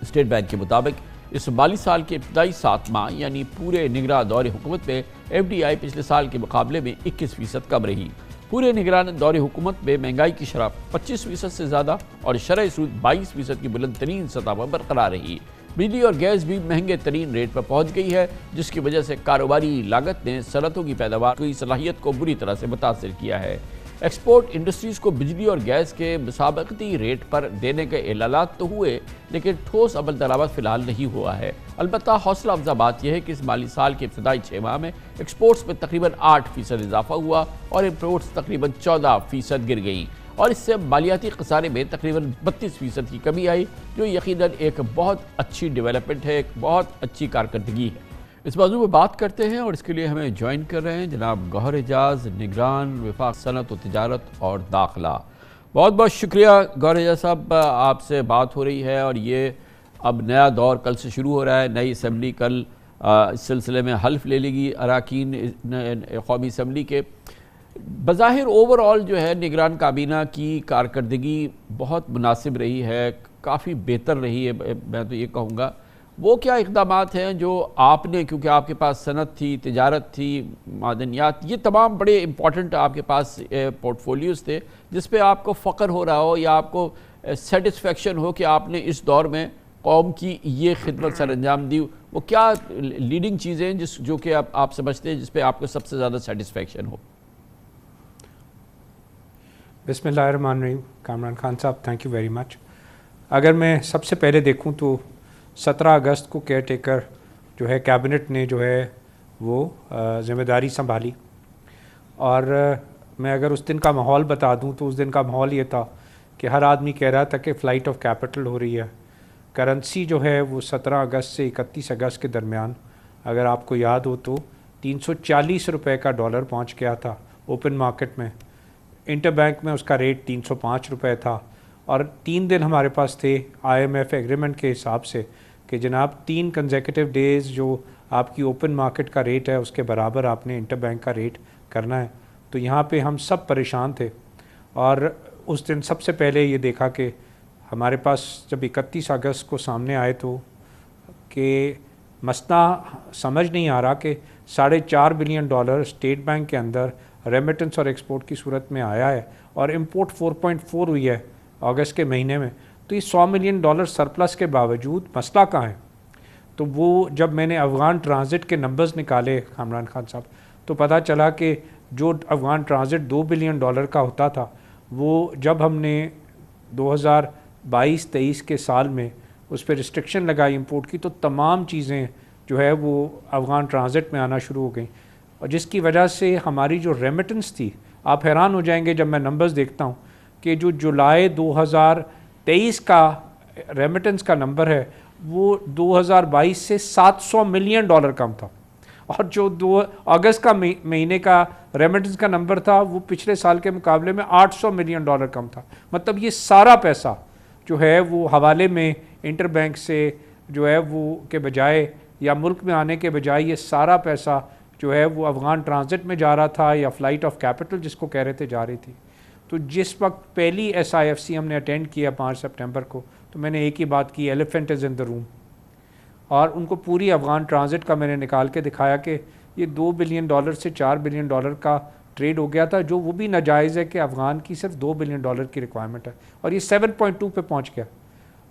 स्टेट बैंक के मुताबिक इस माली साल के इब्तदाई 7 माह यानी पूरे निगरान दौरे हुकूमत में FDI पिछले साल के मुकाबले में 21% कम रही। पूरे निगरान दौरे हुकूमत में महंगाई की शरह 25% से ज़्यादा और शरह सूद 22% की बुलंद तरीन सतह पर बरकरार रही। बिजली और गैस भी महंगे तरीन रेट पर पहुँच गई है, जिसकी वजह से कारोबारी लागत ने सनतों की पैदावार की सलाहियत को बुरी तरह से मुतासर किया है। एक्सपोर्ट इंडस्ट्रीज़ को बिजली और गैस के मुसाबकती रेट पर देने के ऐलानात तो हुए, लेकिन ठोस अमल दरामद फ़िलहाल नहीं हुआ है। अलबत्ता हौसला अफजा बात यह है कि इस माली साल के इब्तदाई 6 माह में एक्सपोर्ट्स में तकरीबन 8% इजाफा हुआ और इम्पोर्ट्स तकरीबन 14% गिर गई और इससे मालियाती खसारे में तकरीबन 32% की कमी आई, जो यकीनन एक बहुत अच्छी डेवलपमेंट है, एक बहुत अच्छी कारकर्दगी है। इस मौजू में बात करते हैं और इसके लिए हमें ज्वाइन कर रहे हैं जनाब गौहर एजाज, निगरान वफाक सनत व तिजारत और दाखिला। बहुत बहुत शुक्रिया गौहर एजाज साहब, आपसे बात हो रही है और ये अब नया दौर कल से शुरू हो रहा है। नई असम्बली कल इस सिलसिले में हल्फ ले लेगी अरकान कौमी असम्बली के। बज़ाहिर ओवरऑल जो है निगरान काबीना की कारकर्दगी बहुत मुनासिब रही है, काफ़ी बेहतर रही है, मैं तो ये कहूँगा। वो क्या इक़दामात हैं जो आपने, क्योंकि आपके पास सनत थी, तिजारत थी, मादनियात, ये तमाम बड़े इंपॉर्टेंट आपके पास पोर्टफोलियोज़ थे, जिस पे आपको फ़ख्र हो रहा हो या आपको सेटिस्फेक्शन हो कि आपने इस दौर में कौम की ये खिदमत सर अंजाम दी, वो क्या लीडिंग चीज़ें हैं जो कि आप समझते हैं जिस पे आपको सबसे ज़्यादा सेटिस्फेक्शन हो? बिस्मिल्लाहिर्रहमानिर्रहीम। कामरान खान साहब, थैंक यू वेरी मच। अगर मैं सबसे पहले देखूं तो 17 अगस्त को केयर टेकर जो है कैबिनेट ने जो है वो ज़िम्मेदारी संभाली और मैं अगर उस दिन का माहौल बता दूं तो उस दिन का माहौल ये था कि हर आदमी कह रहा था कि फ़्लाइट ऑफ कैपिटल हो रही है। करेंसी जो है वो 17 अगस्त से 31 अगस्त के दरमियान, अगर आपको याद हो तो 340 रुपये का डॉलर पहुंच गया था ओपन मार्केट में। इंटर बैंक में उसका रेट 305 रुपये था और 3 दिन हमारे पास थे IMF एग्रीमेंट के हिसाब से कि जनाब 3 कंसेक्यूटिव डेज़ जो आपकी ओपन मार्केट का रेट है उसके बराबर आपने इंटर बैंक का रेट करना है। तो यहाँ पे हम सब परेशान थे और उस दिन सबसे पहले ये देखा कि हमारे पास जब 31 अगस्त को सामने आए तो कि मसला समझ नहीं आ रहा कि $4.5 बिलियन स्टेट बैंक के अंदर रेमिटेंस और एक्सपोर्ट की सूरत में आया है और इंपोर्ट 4.4 हुई है अगस्त के महीने में, तो ये $100 मिलियन सरप्लस के बावजूद मसला कहाँ है? तो वो जब मैंने अफ़गान ट्रांजिट के नंबर्स निकाले कामरान खान साहब, तो पता चला कि जो अफ़गान ट्रांजिट $2 बिलियन का होता था, वो जब हमने 2022-23 के साल में उस पर रिस्ट्रिक्शन लगाई इंपोर्ट की, तो तमाम चीज़ें जो है वो अफ़गान ट्रांजिट में आना शुरू हो गई, और जिसकी वजह से हमारी जो रेमिटेंस थी, आप हैरान हो जाएंगे जब मैं नंबर्स देखता हूँ कि जो जुलाई 2023 का रेमिटेंस का नंबर है वो 2022 से $700 मिलियन कम था, और जो 2 अगस्त का महीने का रेमिटेंस का नंबर था वो पिछले साल के मुकाबले में $800 मिलियन कम था। मतलब ये सारा पैसा जो है वो हवाले में इंटर बैंक से जो है वो के बजाय या मुल्क में आने के बजाय ये सारा पैसा जो है वो अफ़गान ट्रांजिट में जा रहा था या फ़्लाइट ऑफ कैपिटल जिसको कह रहे थे जा रही थी। तो जिस वक्त पहली SIFC हमने अटेंड किया 5 सितंबर को, तो मैंने एक ही बात की, elephant is in the room, और उनको पूरी अफ़गान ट्रांजिट का मैंने निकाल के दिखाया कि ये $2 बिलियन से $4 बिलियन का ट्रेड हो गया था, जो वो भी नाजायज़ है कि अफ़गान की सिर्फ $2 बिलियन की रिक्वायरमेंट है और ये 7.2 पे पहुंच गया।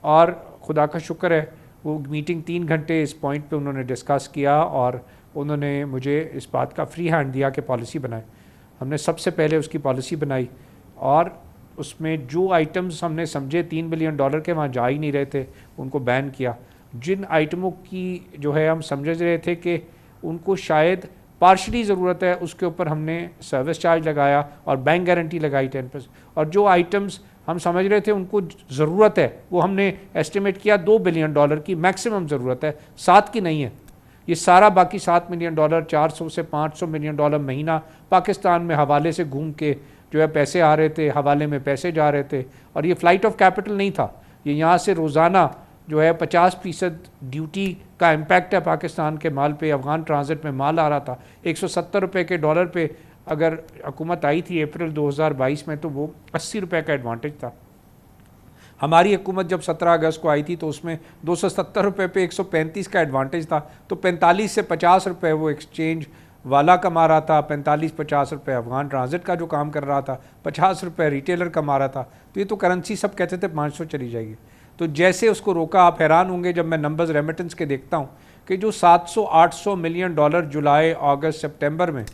और खुदा का शुक्र है वो मीटिंग 3 घंटे इस पॉइंट पे उन्होंने डिस्कस किया और उन्होंने मुझे इस बात का फ्री हैंड दिया कि पॉलिसी बनाए। हमने सबसे पहले उसकी पॉलिसी बनाई और उसमें जो आइटम्स हमने समझे $3 बिलियन के वहाँ जा ही नहीं रहे थे, उनको बैन किया। जिन आइटमों की जो है हम समझ रहे थे कि उनको शायद पार्शली ज़रूरत है, उसके ऊपर हमने सर्विस चार्ज लगाया और बैंक गारंटी लगाई 10%, और जो आइटम्स हम समझ रहे थे उनको ज़रूरत है वो हमने एस्टिमेट किया $2 बिलियन की मैक्सिमम ज़रूरत है, 7 की नहीं है। ये सारा बाकी $7 मिलियन 400 से $500 मिलियन महीना पाकिस्तान में हवाले से घूम के जो है पैसे आ रहे थे, हवाले में पैसे जा रहे थे, और ये फ़्लाइट ऑफ कैपिटल नहीं था, ये यहाँ से रोज़ाना जो है 50% ड्यूटी का इम्पैक्ट है पाकिस्तान के माल पे। अफ़गान ट्रांजिट में माल आ रहा था 170 रुपये के डॉलर पे, अगर हुकूमत आई थी अप्रैल 2022 में तो वो 80 रुपये का एडवांटेज था। हमारी हुकूमत जब 17 अगस्त को आई थी तो उसमें 270 रुपये पे 135 का एडवांटेज था, तो 45 से 50 रुपये वो एक्सचेंज वाला कमा रहा था, 45-50 रुपये अफ़गान ट्रांजिट का जो काम कर रहा था, 50 रुपये रिटेलर कमा रहा था। तो ये तो करेंसी सब कहते थे 500 चली जाएगी। तो जैसे उसको रोका, आप हैरान होंगे जब मैं नंबर्स रेमिटेंस के देखता हूँ कि जो 700-800 मिलियन डॉलर जुलाई, अगस्त, सितंबर में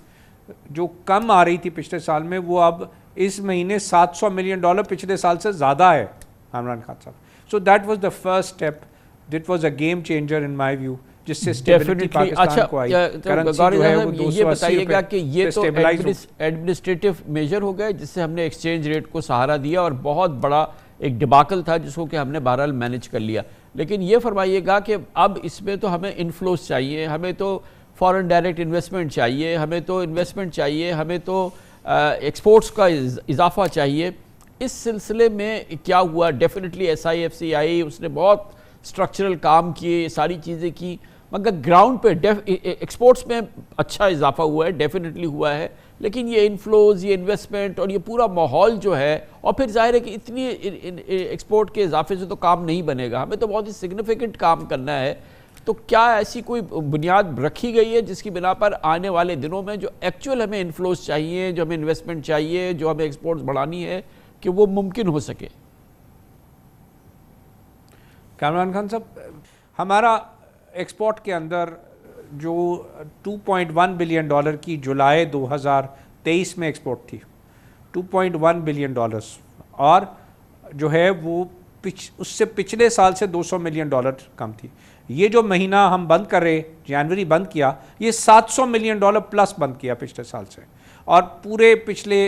जो कम आ रही थी पिछले साल में, वो अब इस महीने $700 मिलियन पिछले साल से ज़्यादा है इमरान खान साहब। So that was the first step, that was a game changer in my view, जिससे स्टेबिलिटी पाकिस्तान को आई। करेंसी जो है वो 280 ये बताइएगा कि ये तो स्टेबलाइज एडमिनिस्ट्रेटिव मेजर हो गए जिससे हमने एक्सचेंज रेट को सहारा दिया और बहुत बड़ा एक डिबाकल था जिसको कि हमने बहरहाल मैनेज कर लिया। लेकिन ये फरमाइएगा कि अब इसमें तो हमें इन्फ्लोस चाहिए, हमें तो फॉरेन डायरेक्ट इन्वेस्टमेंट चाहिए, हमें तो इन्वेस्टमेंट चाहिए, हमें तो एक्सपोर्ट्स का इजाफा चाहिए। इस सिलसिले में क्या हुआ? डेफिनेटली SIFC आई, उसने बहुत स्ट्रक्चरल काम किए, सारी चीज़ें की, मगर ग्राउंड पे एक्सपोर्ट्स में अच्छा इजाफा हुआ है, डेफिनेटली हुआ है, लेकिन ये इन्फ्लोज, ये इन्वेस्टमेंट और ये पूरा माहौल जो है, और फिर जाहिर है कि इतनी एक्सपोर्ट के इजाफे से तो काम नहीं बनेगा, हमें तो बहुत ही सिग्निफिकेंट काम करना है। तो क्या ऐसी कोई बुनियाद रखी गई है जिसकी बिना पर आने वाले दिनों में जो एक्चुअल हमें इन्फ्लोज चाहिए, जो हमें इन्वेस्टमेंट चाहिए, जो हमें एक्सपोर्ट्स बढ़ानी है, कि वो मुमकिन हो सके? कामरान खान साहब, हमारा एक्सपोर्ट के अंदर जो $2.1 बिलियन की जुलाई 2023 में एक्सपोर्ट थी, $2.1 बिलियन, और जो है वो उससे पिछले साल से $200 मिलियन कम थी। ये जो महीना हम बंद कर रहे, जनवरी बंद किया, ये $700 मिलियन प्लस बंद किया पिछले साल से, और पूरे पिछले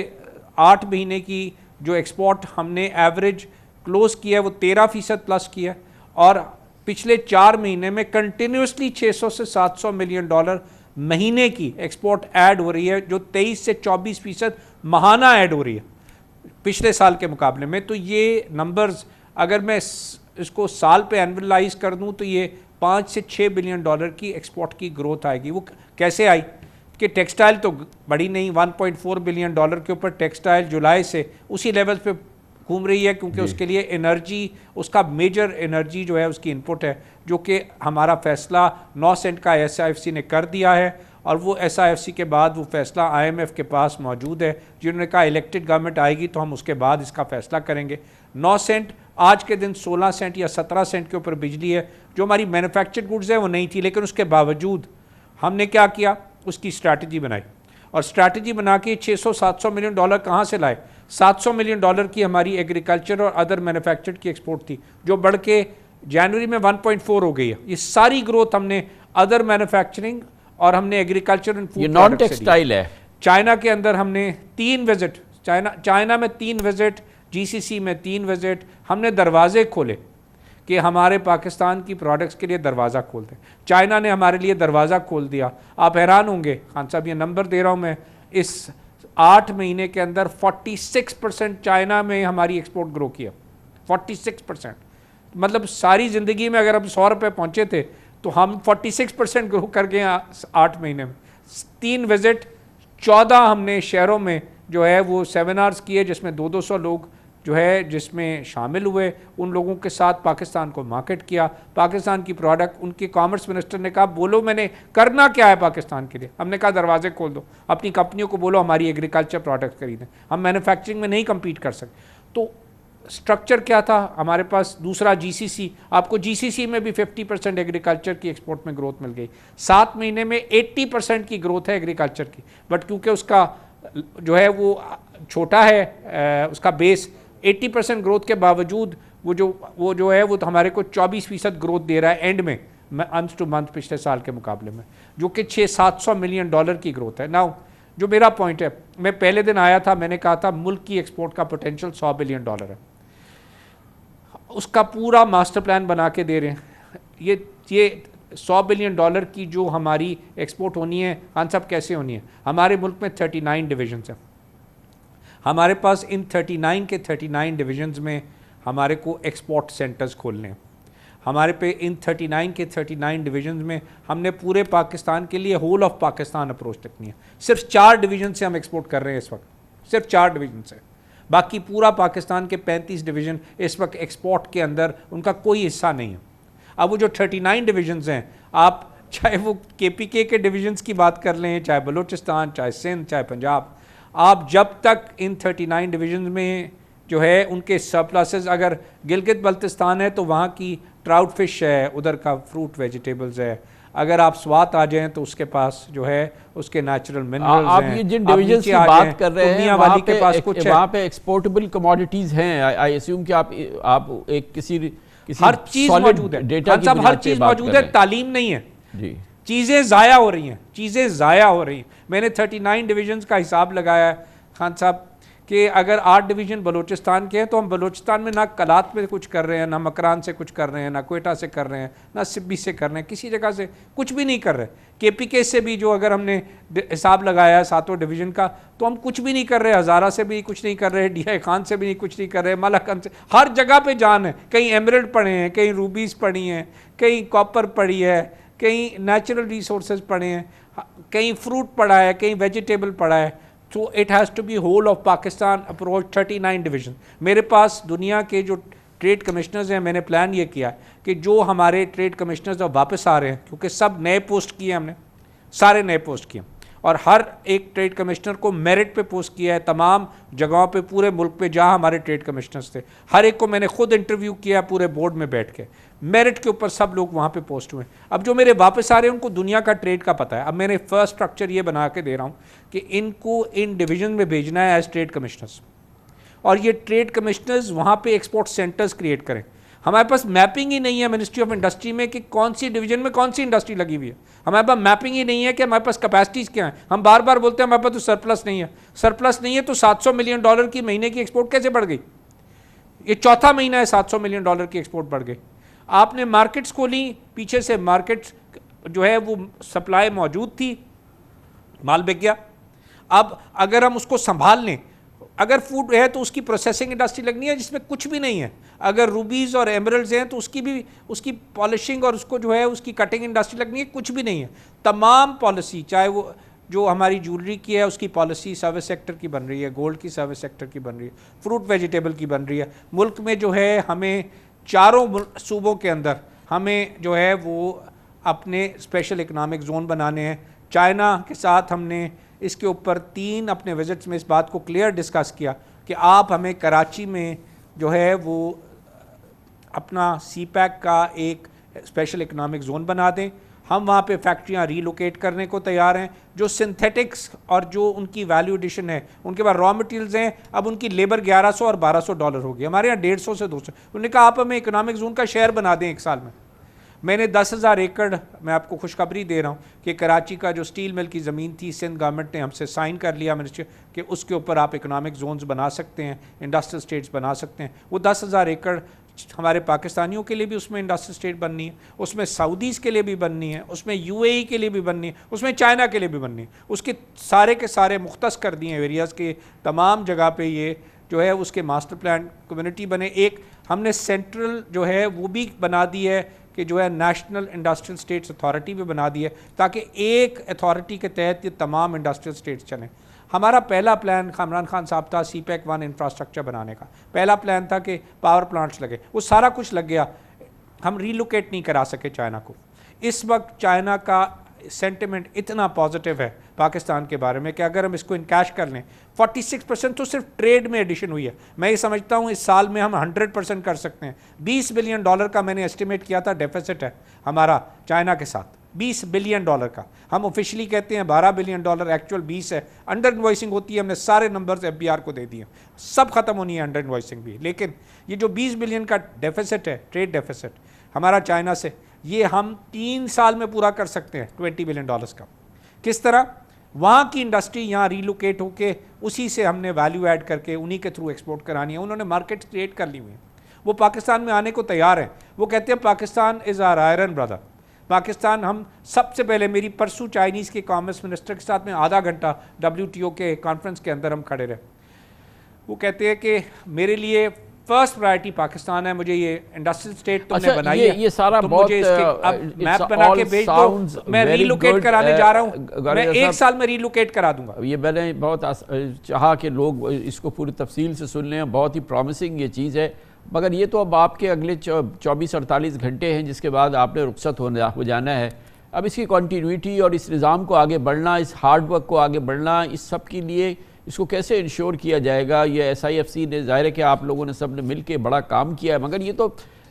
8 महीने की जो एक्सपोर्ट हमने एवरेज क्लोज किया है वो 13% प्लस किया, और पिछले 4 महीने में कंटिन्यूसली 600 से 700 मिलियन डॉलर महीने की एक्सपोर्ट ऐड हो रही है, जो 23 से 24% माहाना ऐड हो रही है पिछले साल के मुकाबले में। तो ये नंबर्स अगर मैं इसको साल पे एनुअलाइज कर दूं तो ये 5 से 6 बिलियन डॉलर की एक्सपोर्ट की ग्रोथ आएगी। वो कैसे आई कि टेक्सटाइल तो बड़ी नहीं, $1.4 बिलियन के ऊपर टेक्सटाइल जुलाई से उसी लेवल पे घूम रही है, क्योंकि उसके लिए एनर्जी, उसका मेजर एनर्जी जो है उसकी इनपुट है, जो कि हमारा फैसला 9 सेंट का SIFC ने कर दिया है, और वो SIFC के बाद वो फैसला IMF के पास मौजूद है, जिन्होंने कहा इलेक्टेड गवर्नमेंट आएगी तो हम उसके बाद इसका फैसला करेंगे। 9 सेंट आज के दिन 16 सेंट या 17 सेंट के ऊपर बिजली है, जो हमारी मैन्युफैक्चर्ड गुड्स है वो नहीं थी, लेकिन उसके बावजूद हमने क्या किया, उसकी स्ट्रैटेजी बनाई, और स्ट्रैटेजी बना के 600-700 मिलियन डॉलर कहाँ से लाए। 700 मिलियन डॉलर की हमारी एग्रीकल्चर और अदर मैन्युफैक्चर्ड की एक्सपोर्ट थी, जो बढ़ के जनवरी में 1.4 हो गई है। ये सारी ग्रोथ हमने अदर मैन्युफैक्चरिंग और हमने एग्रीकल्चर एंड फूड, ये नॉन टेक्सटाइल है। चाइना के अंदर हमने 3 विजिट, चाइना में 3 विजिट, GCC में 3 विजिट, हमने दरवाजे खोले कि हमारे पाकिस्तान की प्रोडक्ट्स के लिए दरवाज़ा खोल दें। चाइना ने हमारे लिए दरवाज़ा खोल दिया। आप हैरान होंगे खान साहब, ये नंबर दे रहा हूँ मैं, इस 8 महीने के अंदर 46% चाइना में हमारी एक्सपोर्ट ग्रो किया। 46%, मतलब सारी ज़िंदगी में अगर हम 100 रुपये पहुँचे थे तो हम 46% ग्रो कर गए 8 महीने में। 3 विजिट, 14 हमने शहरों में जो है वो सेमिनार्स किए, जिसमें 200 लोग जो है जिसमें शामिल हुए। उन लोगों के साथ पाकिस्तान को मार्केट किया, पाकिस्तान की प्रोडक्ट। उनके कॉमर्स मिनिस्टर ने कहा बोलो मैंने करना क्या है पाकिस्तान के लिए। हमने कहा दरवाजे खोल दो, अपनी कंपनियों को बोलो हमारी एग्रीकल्चर प्रोडक्ट खरीदें, हम मैन्युफैक्चरिंग में नहीं कम्पीट कर सकते। तो स्ट्रक्चर क्या था हमारे पास। दूसरा GCC, आपको GCC में भी 50% एग्रीकल्चर की एक्सपोर्ट में ग्रोथ मिल गई। 7 महीने में 80% की ग्रोथ है एग्रीकल्चर की, बट क्योंकि उसका जो है वो छोटा है उसका बेस, 80% ग्रोथ के बावजूद वो जो है वो तो हमारे को 24% ग्रोथ दे रहा है एंड में, मंथ टू मंथ पिछले साल के मुकाबले में, जो कि 600-700 मिलियन डॉलर की ग्रोथ है। नाउ जो मेरा पॉइंट है, मैं पहले दिन आया था, मैंने कहा था मुल्क की एक्सपोर्ट का पोटेंशियल 100 बिलियन डॉलर है। उसका पूरा मास्टर प्लान बना के दे रहे हैं। ये 100 बिलियन डॉलर की जो हमारी एक्सपोर्ट होनी है, खान साहब कैसे होनी है। हमारे मुल्क में 39 डिविजन्स हैं। हमारे पास इन 39 के 39 डिविजन्स में हमारे को एक्सपोर्ट सेंटर्स खोलने हैं। हमारे पे इन 39 के 39 डिविजन्स में हमने पूरे पाकिस्तान के लिए होल ऑफ पाकिस्तान अप्रोच रखनी है। सिर्फ 4 डिवीजन से हम एक्सपोर्ट कर रहे हैं इस वक्त, सिर्फ 4 डिवीजन से। बाकी पूरा पाकिस्तान के 35 डिवीज़न इस वक्त एक्सपोर्ट के अंदर उनका कोई हिस्सा नहीं है। अब वो जो 39 डिवीजन्स हैं, आप चाहे वो KPK के डिवीजन्स की बात कर लें, चाहे बलूचिस्तान, चाहे सिंध, चाहे पंजाब, आप जब तक इन 39 डिवीजन्स में जो है उनके सरप्लसेस, अगर गिलगित बल्तिस्तान है तो वहाँ की ट्राउट फिश है, उधर का फ्रूट वेजिटेबल्स है। अगर आप स्वात आ जाएं तो उसके पास जो है उसके नेचुरल मिनरल्स हैं। आप ये जिन डिवीजन्स की बात कर रहे हैं वाली के पास कुछ वहाँ पे एक्सपोर्टेबल कमोडिटीज हैं। आई अस्यूम कि आप एक किसी हर चीज मौजूद है, डेटा की हर चीज मौजूद है, तालीम नहीं है जी। चीज़ें ज़ाया हो रही हैं, चीज़ें ज़ाया हो रही हैं। मैंने 39 डिवीजन्स का हिसाब लगाया है खान साहब कि अगर 8 डिवीज़न बलूचिस्तान के हैं तो हम बलूचिस्तान में ना कलात में कुछ कर रहे हैं, ना मकरान से कुछ कर रहे हैं, ना कोयटा से कर रहे हैं, ना सिब्बी से कर रहे हैं, किसी जगह से कुछ भी नहीं कर रहे। KPK से भी जो अगर हमने हिसाब लगाया है 7 डिवीज़न का, तो हम कुछ भी नहीं कर रहे। हज़ारा से भी कुछ नहीं कर रहे, DI खान से भी कुछ नहीं कर रहे, मलाकन से, हर जगह पर जान है। कहीं एमरल्ड पड़े हैं, कहीं रूबीज़ पड़ी हैं, कहीं कॉपर पड़ी है, कहीं नेचुरल रिसोर्सेज पड़े हैं, कहीं फ्रूट पड़ा है, कहीं वेजिटेबल पड़ा है। तो it has to be whole of Pakistan approach 39 division. मेरे पास दुनिया के जो ट्रेड कमिश्नर्स हैं, मैंने प्लान ये किया कि जो हमारे ट्रेड कमिश्नर्स अब वापस आ रहे हैं, क्योंकि सब नए पोस्ट किए हमने, सारे नए पोस्ट किए, और हर एक ट्रेड कमिश्नर को मेरिट पे पोस्ट किया है तमाम जगहों पे पूरे मुल्क पे जहां हमारे ट्रेड कमिश्नर्स थे। हर एक को मैंने खुद इंटरव्यू किया पूरे बोर्ड में बैठ के, मेरिट के ऊपर सब लोग वहां पे पोस्ट हुए। अब जो मेरे वापस आ रहे हैं उनको दुनिया का ट्रेड का पता है। अब मैंने फर्स्ट स्ट्रक्चर ये बना के दे रहा हूँ कि इनको इन डिवीजन में भेजना है एज ट्रेड कमिश्नर्स, और ये ट्रेड कमिश्नर्स वहाँ पर एक्सपोर्ट सेंटर्स क्रिएट करें। हमारे पास मैपिंग ही नहीं है मिनिस्ट्री ऑफ इंडस्ट्री में कि कौन सी डिवीजन में कौन सी इंडस्ट्री लगी हुई है। हमारे पास मैपिंग ही नहीं है कि हमारे पास कैपेसिटीज़ क्या हैं। हम बार बार बोलते हैं हमारे पास तो सरप्लस नहीं है। सरप्लस नहीं है तो 700 मिलियन डॉलर की महीने की एक्सपोर्ट कैसे बढ़ गई? ये चौथा महीना है 700 मिलियन डॉलर की एक्सपोर्ट बढ़ गई। आपने मार्केट्स खोली, पीछे से मार्केट्स जो है वो सप्लाई मौजूद थी, माल बिक गया। अब अगर हम उसको संभाल लें, अगर फूड है तो उसकी प्रोसेसिंग इंडस्ट्री लगनी है जिसमें कुछ भी नहीं है। अगर रूबीज़ और एमरल्ड्स हैं तो उसकी पॉलिशिंग और उसको जो है उसकी कटिंग इंडस्ट्री लगनी है, कुछ भी नहीं है। तमाम पॉलिसी, चाहे वो जो हमारी ज्वेलरी की है उसकी पॉलिसी सर्विस सेक्टर की बन रही है, गोल्ड की सर्विस सेक्टर की बन रही है, फ्रूट वेजिटेबल की बन रही है। मुल्क में जो है हमें चारों सूबों के अंदर हमें जो है वो अपने स्पेशल इकनॉमिक जोन बनाने हैं। चाइना के साथ हमने इसके ऊपर 3 अपने विजिट्स में इस बात को क्लियर डिस्कस किया कि आप हमें कराची में जो है वो अपना सीपैक का एक स्पेशल इकनॉमिक जोन बना दें। हम वहाँ पे फैक्ट्रियाँ रीलोकेट करने को तैयार हैं। जो सिंथेटिक्स और जो उनकी वैल्यू एडिशन है, उनके पास रॉ मटेरियल्स हैं, अब उनकी लेबर $1100 और $1200 होगी, हमारे यहाँ 150 से 200। उन्होंने कहा आप हमें इकनॉमिक जोन का शेयर बना दें 1 साल में। मैंने 10,000 एकड़, मैं आपको खुशखबरी दे रहा हूँ कि कराची का जो स्टील मिल की ज़मीन थी, सिंध गवर्नमेंट ने हमसे साइन कर लिया मिनिस्टर कि उसके ऊपर आप इकनॉमिक जोन्स बना सकते हैं, इंडस्ट्रियल स्टेट्स बना सकते हैं। वो 10,000 एकड़ हमारे पाकिस्तानियों के लिए भी उसमें इंडस्ट्रियल स्टेट बननी है, उसमें सऊदीज़ के लिए भी बननी है, उसमें UAE के लिए भी बननी है, उसमें चाइना के लिए भी बननी है। उसके सारे के सारे मुख्तस कर दिए एरियाज़ के तमाम जगह पे ये जो है उसके मास्टर प्लान कम्युनिटी बने। एक हमने सेंट्रल जो है वो भी बना दी है कि जो है नेशनल इंडस्ट्रियल स्टेट्स अथॉरिटी भी बना दी है ताकि एक अथॉरिटी के तहत ये तमाम इंडस्ट्रियल स्टेट्स चलें। हमारा पहला प्लान कामरान खान साहब था सीपैक 1 इंफ्रास्ट्रक्चर बनाने का। पहला प्लान था कि पावर प्लांट्स लगे, वो सारा कुछ लग गया, हम रीलोकेट नहीं करा सके चाइना को। इस वक्त चाइना का सेंटिमेंट इतना पॉजिटिव है पाकिस्तान के बारे में कि अगर हम इसको इनकैश कर लें, 46% तो सिर्फ ट्रेड में एडिशन हुई है। मैं ये समझता हूँ इस साल में हम 100% कर सकते हैं। $20 बिलियन का मैंने एस्टिमेट किया था डेफिसिट है हमारा चाइना के साथ, $20 बिलियन का। हम ऑफिशियली कहते हैं $12 बिलियन, एक्चुअल 20 है। अंडर इन्वॉइसिंग होती है, हमने सारे नंबर्स FBR को दे दिए, सब खत्म होनी है अंडर इन्वॉइसिंग भी। लेकिन ये जो 20 बिलियन का डेफिसिट है, ट्रेड डेफिसिट हमारा चाइना से, ये हम 3 साल में पूरा कर सकते हैं $20 बिलियन का। किस तरह? वहाँ की इंडस्ट्री यहाँ रीलोकेट होके उसी से हमने वैल्यू ऐड करके उन्हीं के थ्रू एक्सपोर्ट करानी है। उन्होंने मार्केट क्रिएट कर ली हुई है, वो पाकिस्तान में आने को तैयार हैं। वो कहते हैं Pakistan is our iron brother. Pakistan, हम सबसे पहले मेरी परसों चाइनीज़ के कॉमर्स मिनिस्टर के साथ में आधा घंटा WTO के कॉन्फ्रेंस के अंदर हम खड़े रहे। वो कहते हैं कि मेरे लिए फर्स्ट प्रायोरिटी पाकिस्तान है, मुझे ये इंडस्ट्रियल स्टेट तुमने बनाई है, ये सारा तो बहुत मुझे इसके अब मैप बना के भेज दो, मैं रीलोकेट कराने जा रहा हूँ, मैं 1 साल में रीलोकेट करा दूंगा। ये मैंने बहुत चाहा कि लोग इसको पूरी तफसील से सुन लें, बहुत ही प्रॉमिसिंग ये चीज़ है। मगर ये तो अब आपके अगले 24-48 घंटे हैं जिसके बाद आपने रुखसत हो जाना है। अब इसकी कंटिन्यूटी और इस निज़ाम को आगे बढ़ना, इस हार्ड वर्क को आगे बढ़ना, इस सब के लिए इसको कैसे इंश्योर किया जाएगा? ये SIFC ने, जाहिर है कि आप लोगों ने सब ने मिल के बड़ा काम किया है, मगर ये तो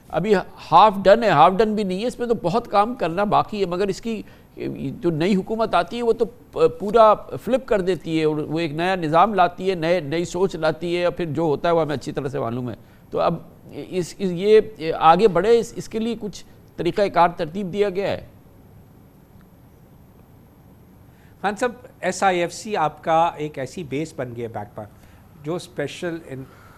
अभी हाफ डन है, हाफ डन भी नहीं है, इसमें तो बहुत काम करना बाकी है। मगर इसकी जो नई हुकूमत आती है वो तो पूरा फ्लिप कर देती है, वो एक नया निज़ाम लाती है, नई सोच लाती है, और फिर जो होता है वो हमें अच्छी तरह से मालूम है। तो अब ये आगे बढ़े, इसके लिए कुछ तरीक़ाकार तरतीब दिया गया है? हाँ सब, SIFC आपका एक ऐसी बेस बन गई है बैकबोन, जो स्पेशल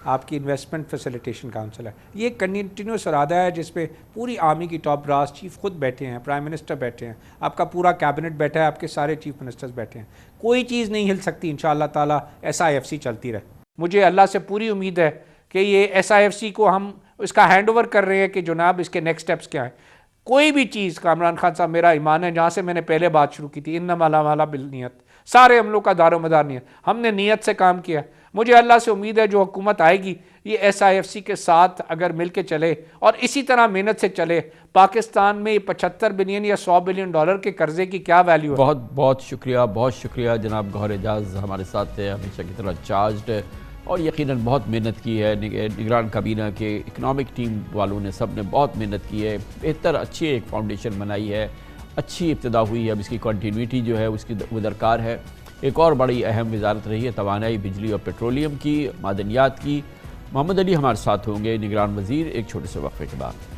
आपकी इन्वेस्टमेंट फैसिलिटेशन काउंसिल है। ये कंटिन्यूस इरादा है जिसपे पूरी आर्मी की टॉप ब्रास, चीफ खुद बैठे हैं, प्राइम मिनिस्टर बैठे हैं, आपका पूरा कैबिनेट बैठा है, आपके सारे चीफ मिनिस्टर्स बैठे हैं। कोई चीज़ नहीं हिल सकती इंशाअल्लाह ताला, SIFC चलती रहे। मुझे अल्लाह से पूरी उम्मीद है कि ये SIFC को हम इसका हैंड ओवर कर रहे हैं कि जनाब इसके नेक्स्ट स्टेप्स क्या हैं। कोई भी चीज़, कामरान खान साहब मेरा ईमान है, जहाँ से मैंने पहले बात शुरू की थी, इन्नमा अल-अमालु बिन्नियत, सारे हमलों का दारोमदार नियत, हमने नियत से काम किया। मुझे अल्लाह से उम्मीद है जो हुकूमत आएगी ये SIFC के साथ अगर मिल के चले और इसी तरह मेहनत से चले, पाकिस्तान में 75 बिलियन या $100 बिलियन के कर्जे की क्या वैल्यू है। बहुत बहुत शुक्रिया जनाब गौहर एजाज, हमारे साथ है, हमेशा की तरह चार्ज्ड है, और यकीनन बहुत मेहनत की है। निगरान काबीना के इकनॉमिक टीम वालों ने, सब ने बहुत मेहनत की है, बेहतर अच्छी एक फाउंडेशन बनाई है, अच्छी इब्तिदा हुई है। अब इसकी कंटिन्यूटी जो है उसकी वो दरकार है। एक और बड़ी अहम वजारत रही है तवानाई, बिजली और पेट्रोलियम की, मादनियात की। मोहम्मद अली हमारे साथ होंगे, निगरान वज़ीर, एक छोटे से वक्फे के बाद।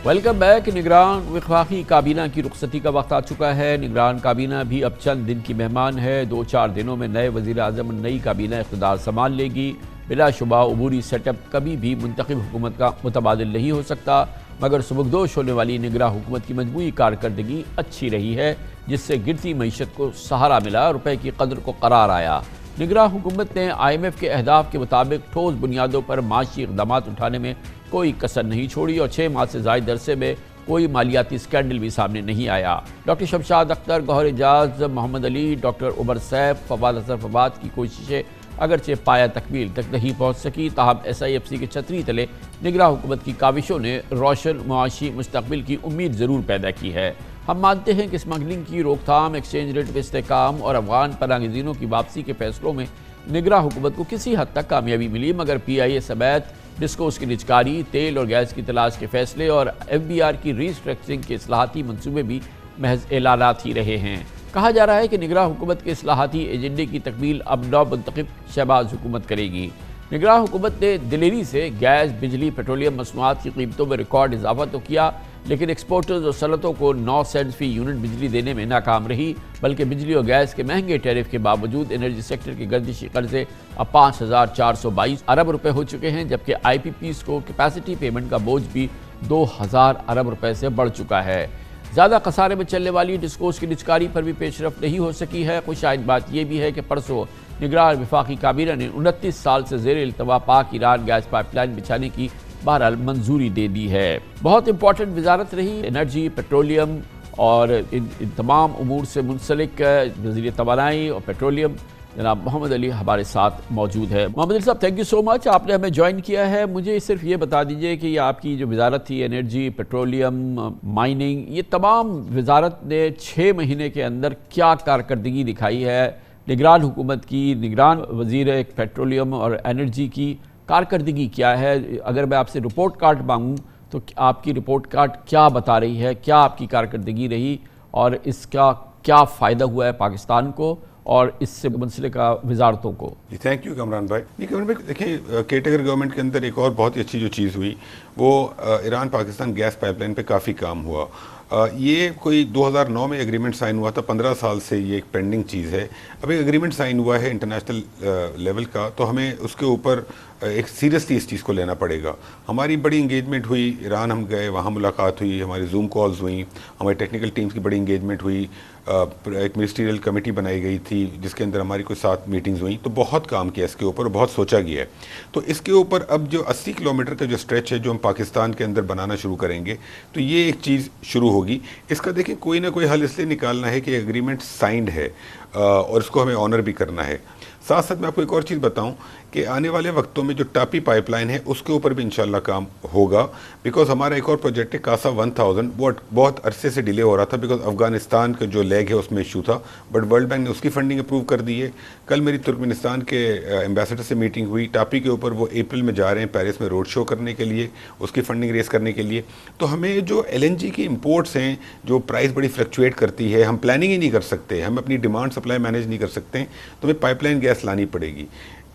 Welcome back. निगरान वफाकी काबीना की रुखसती का वक्त आ चुका है। निगरान काबीना भी अब चंद दिन की मेहमान है। 2-4 दिनों में नए वज़ीर आज़म, नई काबीना इक़्तिदार संभाल लेगी। बिलाशुबा अबूरी सेटअप कभी भी मुंतखब हुकूमत का मुतबादिल नहीं हो सकता, मगर सुबकदोश होने वाली निगरां हुकूमत की मजमूई कारकर्दगी अच्छी रही है, जिससे गिरती मईशत को सहारा मिला, रुपए की कदर को करार आया। निगरां हुकूमत ने IMF के अहदाफ के मुताबिक ठोस बुनियादों पर माशी इक़दामात उठाने में कोई कसर नहीं छोड़ी और 6 माह से ज़ायद अरसे में कोई मालियाती स्कैंडल भी सामने नहीं आया। डॉक्टर शमशाद अख्तर, गौहर एजाज, मोहम्मद अली, डॉक्टर उमर सैफ, फवाद अजहर फवाद की कोशिशें अगरचे पाया तकमील तक नहीं पहुँच सकी, ताहम SIFC के छतरी तले निगरां हुकूमत की काविशों ने रोशन मुआशी मुस्तकबिल की उम्मीद ज़रूर पैदा की है। हम मानते हैं कि स्मगलिंग की रोकथाम, एक्सचेंज रेट में इस्तेहकाम और अफगान पनाहगज़ीनों की वापसी के फैसलों में निगरां हुकूमत को किसी हद तक कामयाबी मिली, मगर PIA समेत डिस्कोस की निजकारी, तेल और गैस की तलाश के फैसले और FBR की रीस्ट्रक्चरिंग के इस्लाहाती मनसूबे भी महज ऐलानात ही रहे हैं। कहा जा रहा है कि निगरां हुकूमत के इस्लाहाती एजेंडे की तकमील अब नौमुंतखब शहबाज हुकूमत करेगी। निगरां हुकूमत ने दिलेरी से गैस, बिजली, पेट्रोलियम मसनूआत की कीमतों में रिकॉर्ड इजाफा तो किया, लेकिन एक्सपोर्टर्स और सनतों को 9 सेंट फी यूनिट बिजली देने में नाकाम रही, बल्कि बिजली और गैस के महंगे टैरिफ के बावजूद एनर्जी सेक्टर के गर्दिशी कर्जे अब 5,422 अरब रुपए हो चुके हैं, जबकि IPPs को कैपेसिटी पेमेंट का बोझ भी 2,000 अरब रुपए से बढ़ चुका है। ज़्यादा खसारे में चलने वाली डिस्कोस की निजकारी पर भी पेशरफ नहीं हो सकी है। खुशाइद बात यह भी है कि परसों निगरान वफाकी काबीना ने 29 साल से ज़ेर इल्तवा पाक ईरान गैस पाइपलाइन बिछाने की बहरहाल मंजूरी दे दी है। बहुत इंपॉर्टेंट वजारत रही एनर्जी, पेट्रोलियम और इन तमाम उमूर से मुंसलिक वज़ीर तवानाई और पेट्रोलियम जनाब मोहम्मद अली हमारे साथ मौजूद है। मोहम्मद अली साहब, थैंक यू सो मच, आपने हमें ज्वाइन किया है। मुझे सिर्फ ये बता दीजिए कि आपकी जो वजारत थी एनर्जी, पेट्रोलियम, माइनिंग, ये तमाम वजारत ने 6 महीने के अंदर क्या कारकर्दगी दिखाई है? निगरान हुकूमत की, निगरान वज़ीर पेट्रोलियम और एनर्जी की कारकर्दगी क्या है? अगर मैं आपसे रिपोर्ट कार्ड मांगूँ तो आपकी रिपोर्ट कार्ड क्या बता रही है? क्या आपकी कारकर्दगी रही और इसका क्या फ़ायदा हुआ है पाकिस्तान को और इससे मुंसलिक वजारतों को? जी, थैंक यू कमरान भाई। नहीं, कमरान भाई देखिए, केटेगर गवर्नमेंट के अंदर एक और बहुत ही अच्छी जो चीज़ हुई वो ईरान पाकिस्तान गैस पाइपलाइन पे काफ़ी काम हुआ। ये कोई 2009 में एग्रीमेंट साइन हुआ था, 15 साल से ये एक पेंडिंग चीज़ है। अब एक एग्रीमेंट साइन हुआ है इंटरनेशनल लेवल का, तो हमें उसके ऊपर एक सीरियसली इस चीज़ को लेना पड़ेगा। हमारी बड़ी इंगेजमेंट हुई, ईरान हम गए, वहाँ मुलाकात हुई, हमारी जूम कॉल्स हुई, हमारी टेक्निकल टीम्स की बड़ी इंगेजमेंट हुई, एक मिनिस्ट्रियल कमेटी बनाई गई थी जिसके अंदर हमारी कुछ 7 मीटिंग्स हुई। तो बहुत काम किया इसके ऊपर, बहुत सोचा गया है। तो इसके ऊपर अब जो 80 किलोमीटर का जो स्ट्रेच है जो हम पाकिस्तान के अंदर बनाना शुरू करेंगे, तो ये एक चीज़ शुरू होगी। इसका देखिए कोई ना कोई हल इसलिए निकालना है कि एग्रीमेंट साइंड है और इसको हमें ऑनर भी करना है। साथ साथ मैं आपको एक और चीज़ बताऊं कि आने वाले वक्तों में जो टापी पाइपलाइन है उसके ऊपर भी इंशाल्लाह काम होगा, बिकॉज हमारा एक और प्रोजेक्ट है कासा 1000, वो बहुत अरसे से डिले हो रहा था बिकॉज अफगानिस्तान का जो लेग है उसमें इशू था, बट वर्ल्ड बैंक ने उसकी फंडिंग अप्रूव कर दी है। कल मेरी तुर्कमेनिस्तान के एम्बेसडर से मीटिंग हुई, टापी के ऊपर वो अप्रैल में जा रहे हैं पेरिस में रोड शो करने के लिए, उसकी फंडिंग रेस करने के लिए। तो हमें जो LNG की इम्पोर्ट्स हैं, जो प्राइस बड़ी फ्लक्चुएट करती है, हम प्लानिंग ही नहीं कर सकते, हम अपनी डिमांड सप्लाई मैनेज नहीं कर सकते, तो हमें पाइपलाइन गैस लानी पड़ेगी।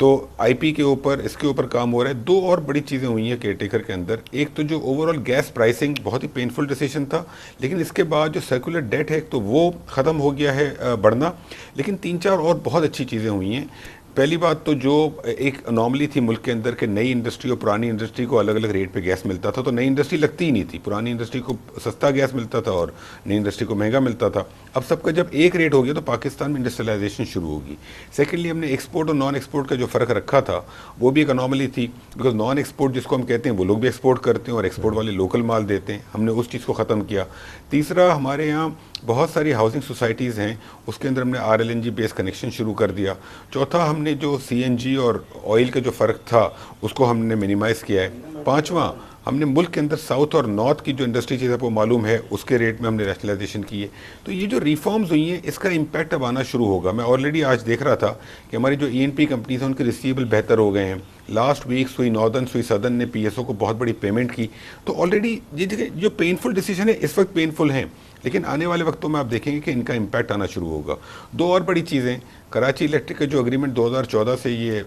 तो IP के ऊपर, इसके ऊपर काम हो रहा है। 2 और बड़ी चीज़ें हुई हैं केयरटेकर के अंदर। एक तो जो ओवरऑल गैस प्राइसिंग बहुत ही पेनफुल डिसीजन था, लेकिन इसके बाद जो सर्कुलर डेट है तो वो ख़त्म हो गया है बढ़ना। लेकिन 3-4 और बहुत अच्छी चीज़ें हुई हैं। पहली बात तो जो एक अनॉमली थी मुल्क के अंदर के नई इंडस्ट्री और पुरानी इंडस्ट्री को अलग अलग रेट पे गैस मिलता था, तो नई इंडस्ट्री लगती ही नहीं थी, पुरानी इंडस्ट्री को सस्ता गैस मिलता था और नई इंडस्ट्री को महंगा मिलता था। अब सबका जब एक रेट हो गया तो पाकिस्तान में इंडस्ट्रियलाइजेशन शुरू होगी। सेकेंडली, हमने एक्सपोर्ट और नॉन एक्सपोर्ट का जो फ़र्क रखा था वो भी एक अनॉमली थी, बिकॉज नॉन एक्सपोर्ट जिसको हम कहते हैं वो लोग भी एक्सपोर्ट करते हैं और एक्सपोर्ट वाले लोकल माल देते हैं, हमने उस चीज़ को ख़त्म किया। तीसरा, हमारे यहाँ बहुत सारी हाउसिंग सोसाइटीज़ हैं, उसके अंदर हमने RLNG बेस कनेक्शन शुरू कर दिया। चौथा, हमने जो CNG और ऑयल का जो फ़र्क था उसको हमने मिनिमाइज़ किया है। पाँचवा, हमने मुल्क के अंदर साउथ और नॉर्थ की जो इंडस्ट्री चीज़ आपको मालूम है उसके रेट में हमने रैशनलाइजेशन की है। तो ये जो रिफॉर्म्स हुई हैं इसका इम्पैक्ट अब आना शुरू होगा। मैं ऑलरेडी आज देख रहा था कि हमारी जो ENP कंपनीज हैं उनके रिसीवेबल बेहतर हो गए हैं। लास्ट वीक सुई नॉर्दर्न, सुई सदर्न ने PSO को बहुत बड़ी पेमेंट की। तो ऑलरेडी ये जो पेनफुल डिसीजन है इस वक्त पेनफुल हैं, लेकिन आने वाले वक्तों में आप देखेंगे कि इनका इम्पैक्ट आना शुरू होगा। 2 और बड़ी चीज़ें, कराची इलेक्ट्रिक का जो एग्रीमेंट 2014 से ये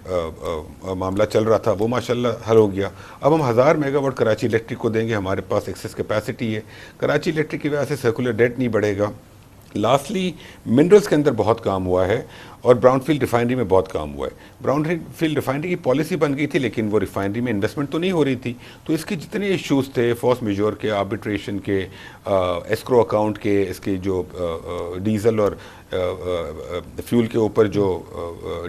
मामला चल रहा था वो माशाल्लाह हल हो गया। अब हम 1000 मेगावाट कराची इलेक्ट्रिक को देंगे, हमारे पास एक्सेस कैपेसिटी है। कराची इलेक्ट्रिक की वजह से सर्कुलर डेट नहीं बढ़ेगा। लास्टली, मिनरल्स के अंदर बहुत काम हुआ है और ब्राउनफील्ड रिफाइनरी में बहुत काम हुआ है। ब्राउनफील्ड रिफाइनरी की पॉलिसी बन गई थी, लेकिन वो रिफाइनरी में इन्वेस्टमेंट तो नहीं हो रही थी। तो इसके जितने इश्यूज थे, फोर्स मेजोर के, आर्बिट्रेशन के, एस्क्रो अकाउंट के, इसके जो डीजल और फ्यूल के ऊपर जो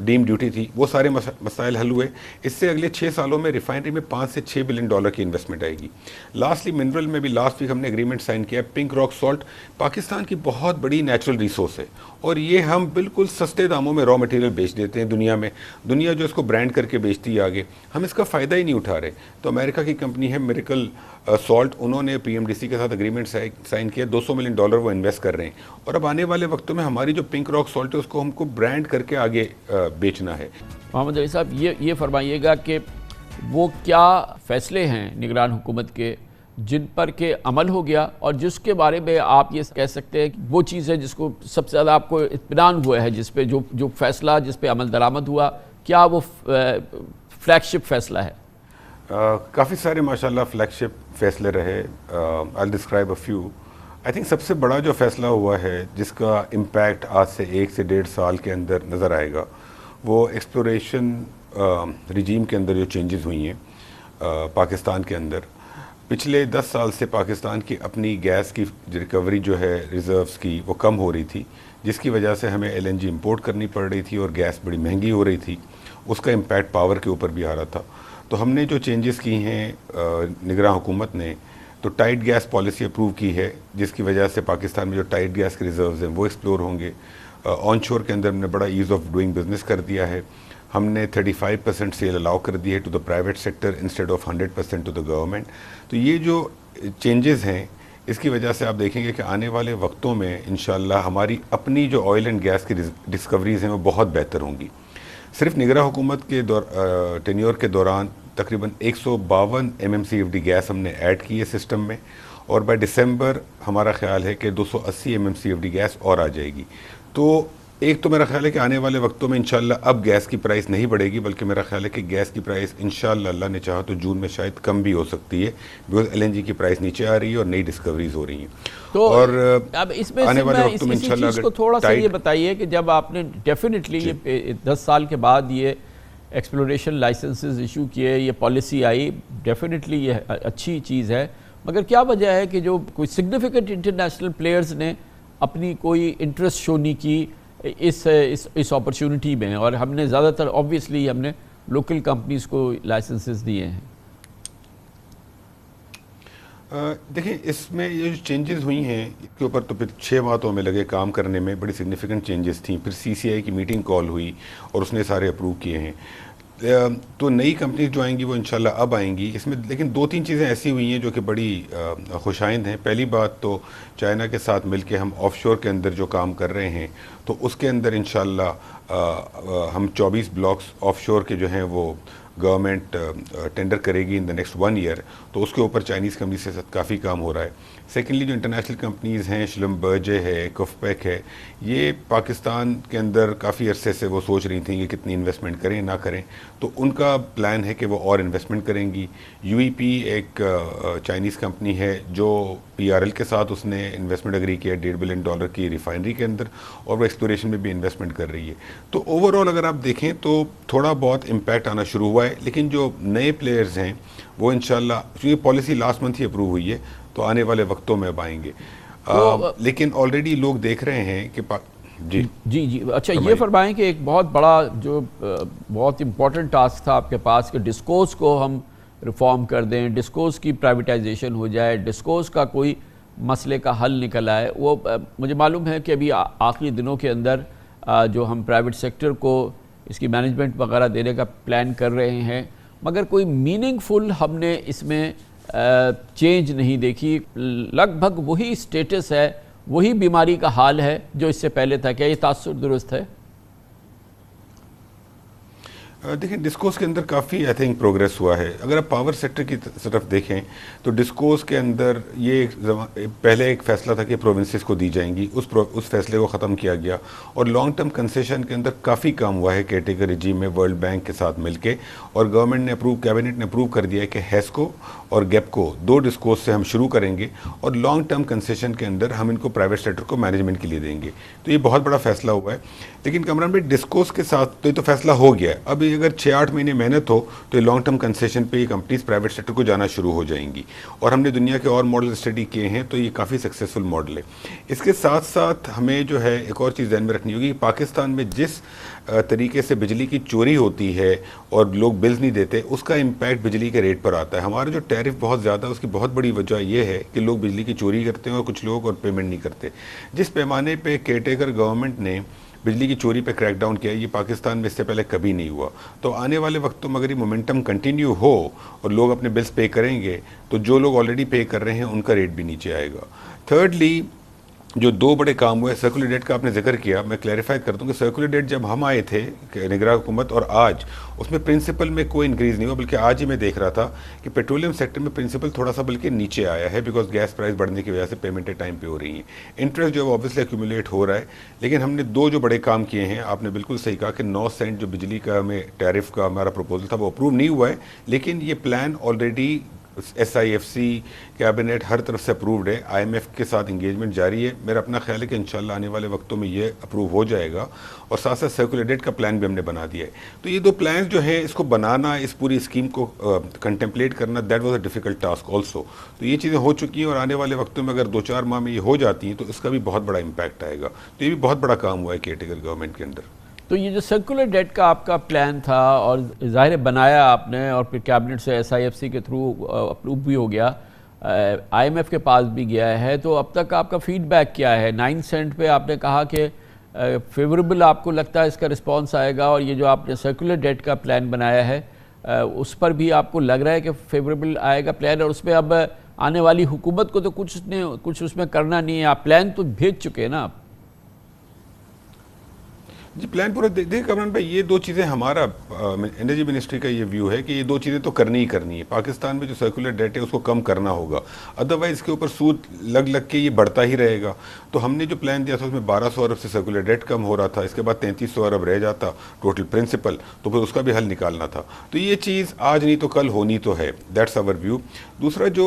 डीम ड्यूटी थी, वो सारे मसाइल हल हुए। इससे अगले 6 सालों में रिफाइनरी में 5 से 6 बिलियन डॉलर की इन्वेस्टमेंट आएगी। लास्टली मिनरल में भी लास्ट वीक हमने एग्रीमेंट साइन किया। पिंक रॉक सॉल्ट पाकिस्तान की बहुत बड़ी नेचुरल रिसोर्स है और ये हम बिल्कुल सस्ते दामों में रॉ मटेरियल बेच देते हैं दुनिया में। दुनिया जो इसको ब्रांड करके बेचती है आगे, हम इसका फ़ायदा ही नहीं उठा रहे। तो अमेरिका की कंपनी है मिरेकल सॉल्ट, उन्होंने पीएमडीसी के साथ एग्रीमेंट साइन किया। $200 मिलियन वो इन्वेस्ट कर रहे हैं और अब आने वाले वक्तों में हमारी जो पिंक रॉक सॉल्ट है उसको हमको ब्रांड करके आगे बेचना है। मोहम्मद अली साहब, ये फरमाइएगा कि वो क्या फ़ैसले हैं निगरान हुकूमत के जिन पर के अमल हो गया और जिसके बारे में आप ये कह सकते हैं कि वो चीज़ है जिसको सबसे ज़्यादा आपको इत्मीनान हुआ है, जिस पे जो फैसला जिस पे अमल दरामद हुआ, क्या वो फ्लैगशिप फैसला है? काफ़ी सारे माशाल्लाह फ्लैगशिप फैसले रहे। आई describe a few. I think सबसे बड़ा जो फैसला हुआ है जिसका इम्पैक्ट आज से 1 से 1.5 साल के अंदर नज़र आएगा, वो एक्सप्लोरेशन रिजीम के अंदर जो चेंजेस हुई हैं पाकिस्तान के अंदर। पिछले 10 साल से पाकिस्तान की अपनी गैस की रिकवरी जो है रिज़र्व्स की, वो कम हो रही थी, जिसकी वजह से हमें एलएनजी इंपोर्ट करनी पड़ रही थी और गैस बड़ी महंगी हो रही थी। उसका इम्पैक्ट पावर के ऊपर भी आ रहा था। तो हमने जो चेंजेस की हैं निगरान हुकूमत ने, तो टाइट गैस पॉलिसी अप्रूव की है, जिसकी वजह से पाकिस्तान में जो टाइट गैस के रिजर्व्स हैं वो एक्सप्लोर होंगे। ऑन शोर के अंदर हमने बड़ा ईज़ ऑफ डूइंग बिजनेस कर दिया है। हमने 35% सेल अलाउ कर दी है to the private sector instead of 100% to the government. तो ये जो चेंजेस हैं, इसकी वजह से आप देखेंगे कि आने वाले वक्तों में इंशाल्लाह हमारी अपनी जो ऑयल एंड गैस की डिस्कवरीज़ हैं वो बहुत बेहतर होंगी। सिर्फ निगरान हुकूमत के टेन्योर के दौरान तकरीबन 152 MMCFD गैस हमने ऐड की है सिस्टम में, और बाय दिसंबर हमारा ख्याल है कि 280 MMCFD गैस और आ जाएगी। तो एक तो मेरा ख्याल है कि आने वाले वक्तों में इंशाल्लाह अब गैस की प्राइस नहीं बढ़ेगी, बल्कि मेरा ख्याल है कि गैस की प्राइस इंशाल्लाह अल्लाह ने चाहा तो जून में शायद कम भी हो सकती है, बिकॉज LNG की प्राइस नीचे आ रही है और नई डिस्कवरीज हो रही हैं। तो और अब इसमें आने वाले मैं वक्तों में इसी चीज़ को थोड़ा सा ये बताइए कि जब आपने डेफिनेटली ये 10 साल के बाद ये एक्सप्लोरेशन लाइसेंसेस इशू किए, ये पॉलिसी आई, डेफिनेटली ये अच्छी चीज़ है, मगर क्या वजह है कि जो कोई सिग्निफिकेंट इंटरनेशनल प्लेयर्स ने अपनी कोई इंटरेस्ट शो नहीं की इस अपॉर्चुनिटी में, और हमने ज़्यादातर ऑब्वियसली हमने लोकल कंपनीज को लाइसेंसेस दिए हैं? देखिए, इसमें ये जो चेंजेस हुई हैं इसके ऊपर तो फिर 6 माह तो हमें लगे काम करने में, बड़ी सिग्निफिकेंट चेंजेस थी। फिर CCI की मीटिंग कॉल हुई और उसने सारे अप्रूव किए हैं। तो नई कंपनीज जो आएंगी वो इंशाल्लाह अब आएंगी इसमें, लेकिन 2-3 चीज़ें ऐसी हुई हैं जो कि बड़ी खुशाइंद हैं। पहली बात तो चाइना के साथ मिलके हम ऑफशोर के अंदर जो काम कर रहे हैं, तो उसके अंदर इंशाल्लाह हम 24 ब्लॉक्स ऑफशोर के जो हैं वो गवर्नमेंट टेंडर करेगी इन द नेक्स्ट 1 ईयर। तो उसके ऊपर चाइनीज़ कंपनी से काफ़ी काम हो रहा है। सेकेंडली, जो इंटरनेशनल कंपनीज़ हैं, श्लम्बर्जे है, कुफपेक है, ये पाकिस्तान के अंदर काफ़ी अरसे से वो सोच रही थी कि कितनी इन्वेस्टमेंट करें ना करें, तो उनका प्लान है कि वो और इन्वेस्टमेंट करेंगी। UEP एक चाइनीज़ कंपनी है जो PRL के साथ उसने इन्वेस्टमेंट एग्री किया $1.5 बिलियन की रिफाइनरी के अंदर, और वो एक्सप्लोरेशन में भी इन्वेस्टमेंट कर रही है। तो ओवरऑल अगर आप देखें तो थोड़ा बहुत इम्पैक्ट आना शुरू हुआ है, लेकिन जो नए प्लेयर्स हैं वो इंशाल्लाह, क्योंकि पॉलिसी लास्ट मंथ ही अप्रूव हुई है, तो आने वाले वक्तों में अब आएंगे। लेकिन ऑलरेडी लोग देख रहे हैं कि जी अच्छा, ये फरमाएं कि एक बहुत बड़ा जो बहुत इम्पोर्टेंट टास्क था आपके पास कि डिस्कोर्स को हम रिफॉर्म कर दें, डिस्कोर्स की प्राइवेटाइजेशन हो जाए, डिस्कोर्स का कोई मसले का हल निकल आए। वो मुझे मालूम है कि अभी आखिरी दिनों के अंदर जो हम प्राइवेट सेक्टर को इसकी मैनेजमेंट वगैरह देने का प्लान कर रहे हैं, मगर कोई मीनिंगफुल हमने इसमें चेंज नहीं देखी। लगभग वही स्टेटस है, वही बीमारी का हाल है जो इससे पहले था। क्या ये तासुर दुरुस्त है? देखिए, डिस्कोर्स के अंदर काफ़ी आई थिंक प्रोग्रेस हुआ है। अगर आप पावर सेक्टर की तरफ देखें तो डिस्कोर्स के अंदर ये पहले एक फ़ैसला था कि प्रोविंसेस को दी जाएंगी, उस फैसले को ख़त्म किया गया, और लॉन्ग टर्म कंसेशन के अंदर काफ़ी काम हुआ है केयरटेकर रिजीम में वर्ल्ड बैंक के साथ मिलके, और गवर्नमेंट ने कैबिनेट ने अप्रूव कर दिया है कि हेस्को और गैप को 2 डिस्कोर्स से हम शुरू करेंगे और लॉन्ग टर्म कंसेशन के अंदर हम इनको प्राइवेट सेक्टर को मैनेजमेंट के लिए देंगे। तो ये बहुत बड़ा फैसला हुआ है। लेकिन कमरान भाई, डिस्कोर्स के साथ तो ये तो फैसला हो गया है। अब अगर 6-8 महीने मेहनत हो तो ये लॉन्ग टर्म कंसेशन पे ये कंपनीज प्राइवेट सेक्टर को जाना शुरू हो जाएंगी। और हमने दुनिया के और मॉडल स्टडी किए हैं, तो ये काफ़ी सक्सेसफुल मॉडल है। इसके साथ साथ हमें जो है एक और चीज़ ध्यान में रखनी होगी, पाकिस्तान में जिस तरीके से बिजली की चोरी होती है और लोग बिल्स नहीं देते, उसका इम्पैक्ट बिजली के रेट पर आता है। हमारा जो टैरिफ बहुत ज़्यादा है, उसकी बहुत बड़ी वजह यह है कि लोग बिजली की चोरी करते हैं और कुछ लोग और पेमेंट नहीं करते। जिस पैमाने पे केयरटेकर गवर्नमेंट ने बिजली की चोरी पे क्रैकडाउन किया, ये पाकिस्तान में इससे पहले कभी नहीं हुआ। तो आने वाले वक्तों में अगर ये मोमेंटम कंटिन्यू हो और लोग अपने बिल्स पे करेंगे, तो जो लोग ऑलरेडी पे कर रहे हैं उनका रेट भी नीचे आएगा। थर्डली, जो 2 बड़े काम हुए, सर्कुलर डेट का आपने जिक्र किया, मैं क्लैरिफाई कर दूं कि सर्कुलर डेट जब हम आए थे निगरान हुकूमत और आज, उसमें प्रिंसिपल में कोई इंक्रीज़ नहीं हुआ, बल्कि आज ही मैं देख रहा था कि पेट्रोलियम सेक्टर में प्रिंसिपल थोड़ा सा बल्कि नीचे आया है, बिकॉज गैस प्राइस बढ़ने की वजह से पेमेंटें टाइम पे हो रही हैं। इंटरेस्ट जो है ऑब्वियसली एक्यूमुलेट हो रहा है। लेकिन हमने 2 जो बड़े काम किए हैं, आपने बिल्कुल सही कहा कि 9 सेंट जो बिजली का हमें टैरिफ का हमारा प्रपोजल था वो अप्रूव नहीं हुआ है, लेकिन ये प्लान ऑलरेडी SIFC कैबिनेट हर तरफ से अप्रूव्ड है। IMF के साथ इंगेजमेंट जारी है। मेरा अपना ख्याल है कि इंशाल्लाह आने वाले वक्तों में ये अप्रूव हो जाएगा। और साथ साथ सर्कुलर डेट का प्लान भी हमने बना दिया है। तो ये 2 प्लान जो है, इसको बनाना, इस पूरी स्कीम को कंटेम्पलेट करना, that was a difficult task also. तो ये चीज़ें हो चुकी हैं और आने वाले वक्तों में अगर 2-4 माह में ये हो जाती हैं तो इसका भी बहुत बड़ा इम्पैक्ट आएगा। तो ये भी बहुत बड़ा काम हुआ है केयरटेकर गवर्नमेंट के अंदर। तो ये जो सर्कुलर डेट का आपका प्लान था और ज़ाहिर बनाया आपने और फिर कैबिनेट से SIFC के थ्रू अप्रूव भी हो गया, IMF के पास भी गया है, तो अब तक आपका फीडबैक क्या है? 9 सेंट पे आपने कहा कि फेवरेबल आपको लगता है इसका रिस्पांस आएगा, और ये जो आपने सर्कुलर डेट का प्लान बनाया है उस पर भी आपको लग रहा है कि फेवरेबल आएगा प्लान? और उसमें अब आने वाली हुकूमत को तो कुछ उसमें करना नहीं है, आप प्लान तो भेज चुके हैं ना आप? जी, प्लान पूरा देखिए कमरान भाई, ये 2 चीज़ें, हमारा एनर्जी मिनिस्ट्री का ये व्यू है कि ये 2 चीज़ें तो करनी ही करनी है। पाकिस्तान में जो सर्कुलर डेट है उसको कम करना होगा, अदरवाइज इसके ऊपर सूद लग के ये बढ़ता ही रहेगा। तो हमने जो प्लान दिया था उसमें 1200 अरब से सर्कुलर डेट कम हो रहा था, इसके बाद 3300 अरब रह जाता टोटल प्रिंसिपल, तो फिर उसका भी हल निकालना था। तो ये चीज़ आज नहीं तो कल होनी तो है, दैट्स आवर व्यू। दूसरा जो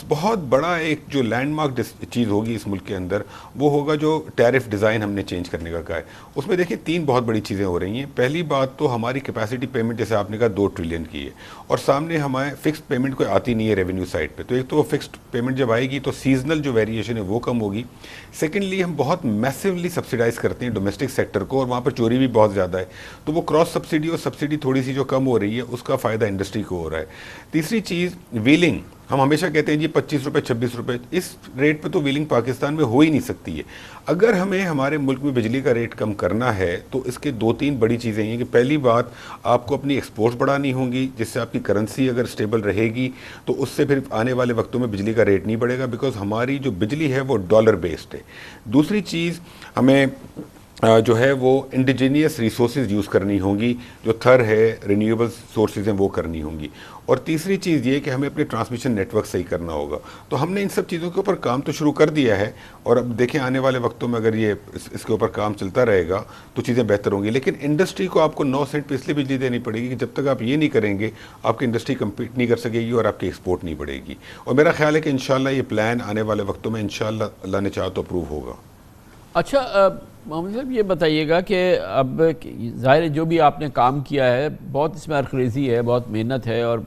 बहुत बड़ा एक जो लैंडमार्क चीज़ होगी इस मुल्क के अंदर, वो होगा जो टैरिफ डिज़ाइन हमने चेंज करने का कहा है। उसमें देखिए 3 बहुत बड़ी चीज़ें हो रही हैं। पहली बात तो हमारी कैपेसिटी पेमेंट, जैसे आपने कहा 2 ट्रिलियन की है, और सामने हमारे फिक्स्ड पेमेंट कोई आती नहीं है रेवेन्यू साइड पे। तो एक तो वो फिक्स्ड पेमेंट जब आएगी तो सीजनल जो वेरिएशन है वो कम होगी। सेकेंडली, हम बहुत मैसिवली सब्सिडाइज करते हैं डोमेस्टिक सेक्टर को, और वहाँ पर चोरी भी बहुत ज़्यादा है, तो वो क्रॉस सब्सिडी और सब्सिडी थोड़ी सी जो कम हो रही है उसका फ़ायदा इंडस्ट्री को हो रहा है। तीसरी चीज़, व्हीलिंग, हम हमेशा कहते हैं जी 25 रुपये 26 रुपये, इस रेट पे तो व्हीलिंग पाकिस्तान में हो ही नहीं सकती है। अगर हमें हमारे मुल्क में बिजली का रेट कम करना है तो इसके 2-3 बड़ी चीज़ें हैं कि पहली बात, आपको अपनी एक्सपोर्ट्स बढ़ानी होंगी, जिससे आपकी करेंसी अगर स्टेबल रहेगी तो उससे फिर आने वाले वक्तों में बिजली का रेट नहीं बढ़ेगा, बिकॉज हमारी जो बिजली है वो डॉलर बेस्ड है। दूसरी चीज़, हमें जो है वो इंडिजीनियस रिसोर्सेज यूज़ करनी होंगी, जो थर है, रिन्यूएबल सोर्सेज हैं, वो करनी होंगी। और तीसरी चीज़ ये कि हमें अपने ट्रांसमिशन नेटवर्क सही करना होगा। तो हमने इन सब चीज़ों के ऊपर काम तो शुरू कर दिया है, और अब देखें आने वाले वक्तों में अगर ये इसके ऊपर काम चलता रहेगा तो चीज़ें बेहतर होंगी। लेकिन इंडस्ट्री को आपको 9 सेंट पे इसलिए बिजली देनी पड़ेगी कि जब तक आप ये नहीं करेंगे आपकी इंडस्ट्री कम्पीट नहीं कर सकेगी और आपकी एक्सपोर्ट नहीं बढ़ेगी। और मेरा ख्याल है कि इंशाल्लाह ये प्लान आने वाले वक्तों में इंशाल्लाह अल्लाह ने चाहा तो अप्रूव होगा। अच्छा, मोहम्मद साहब ये बताइएगा कि अब ज़ाहिर है जो भी आपने काम किया है बहुत इसमें अरखरेज़ी है, बहुत मेहनत है और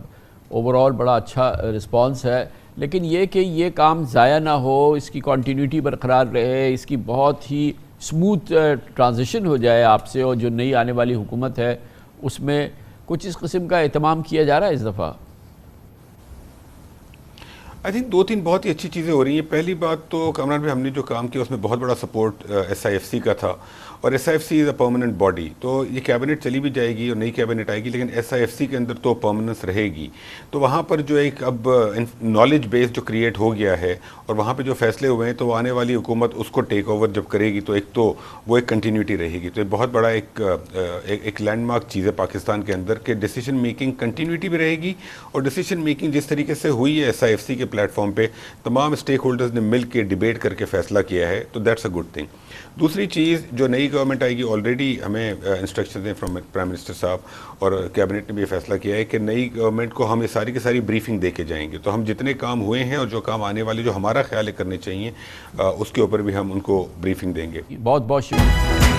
ओवरऑल बड़ा अच्छा रिस्पांस है, लेकिन ये कि ये काम ज़ाया ना हो, इसकी कंटिन्यूटी बरकरार रहे, इसकी बहुत ही स्मूथ ट्रांजिशन हो जाए आपसे, और जो नई आने वाली हुकूमत है उसमें कुछ इस किस्म का एहतमाम किया जा रहा है इस दफ़ा? आई थिंक 2-3 बहुत ही अच्छी चीज़ें हो रही हैं। पहली बात तो कमरान भाई, हमने जो काम किया उसमें बहुत बड़ा सपोर्ट SIFC का था, और SIFC is a permanent body. तो ये कैबिनेट चली भी जाएगी और नई कैबिनेट आएगी, लेकिन SIFC के अंदर तो परमानेंस रहेगी। तो वहाँ पर जो एक अब नॉलेज बेस जो क्रिएट हो गया है और वहाँ पे जो फैसले हुए हैं, तो आने वाली हुकूमत उसको टेक ओवर जब करेगी तो एक तो वो एक कंटिन्यूटी रहेगी। तो एक बहुत बड़ा एक लैंडमार्क चीज़ है पाकिस्तान के अंदर कि डिसीजन मेकिंग कंटिन्यूटी भी रहेगी, और डिसीजन मेकिंग जिस तरीके से हुई है SIFC के प्लेटफॉर्म पे तमाम स्टेक होल्डर्स ने मिल के डिबेट करके फैसला किया है, तो दैट्स अ गुड थिंग। दूसरी चीज़, जो नई गवर्नमेंट आएगी, ऑलरेडी हमें इंस्ट्रक्शन हैं फ्रॉम प्राइम मिनिस्टर साहब और कैबिनेट ने भी फैसला किया है कि नई गवर्नमेंट को हम ये सारी की सारी ब्रीफिंग दे के जाएंगे। तो हम जितने काम हुए हैं और जो काम आने वाले, जो हमारा ख्याल है करने चाहिए, उसके ऊपर भी हम उनको ब्रीफिंग देंगे। बहुत बहुत शुक्रिया।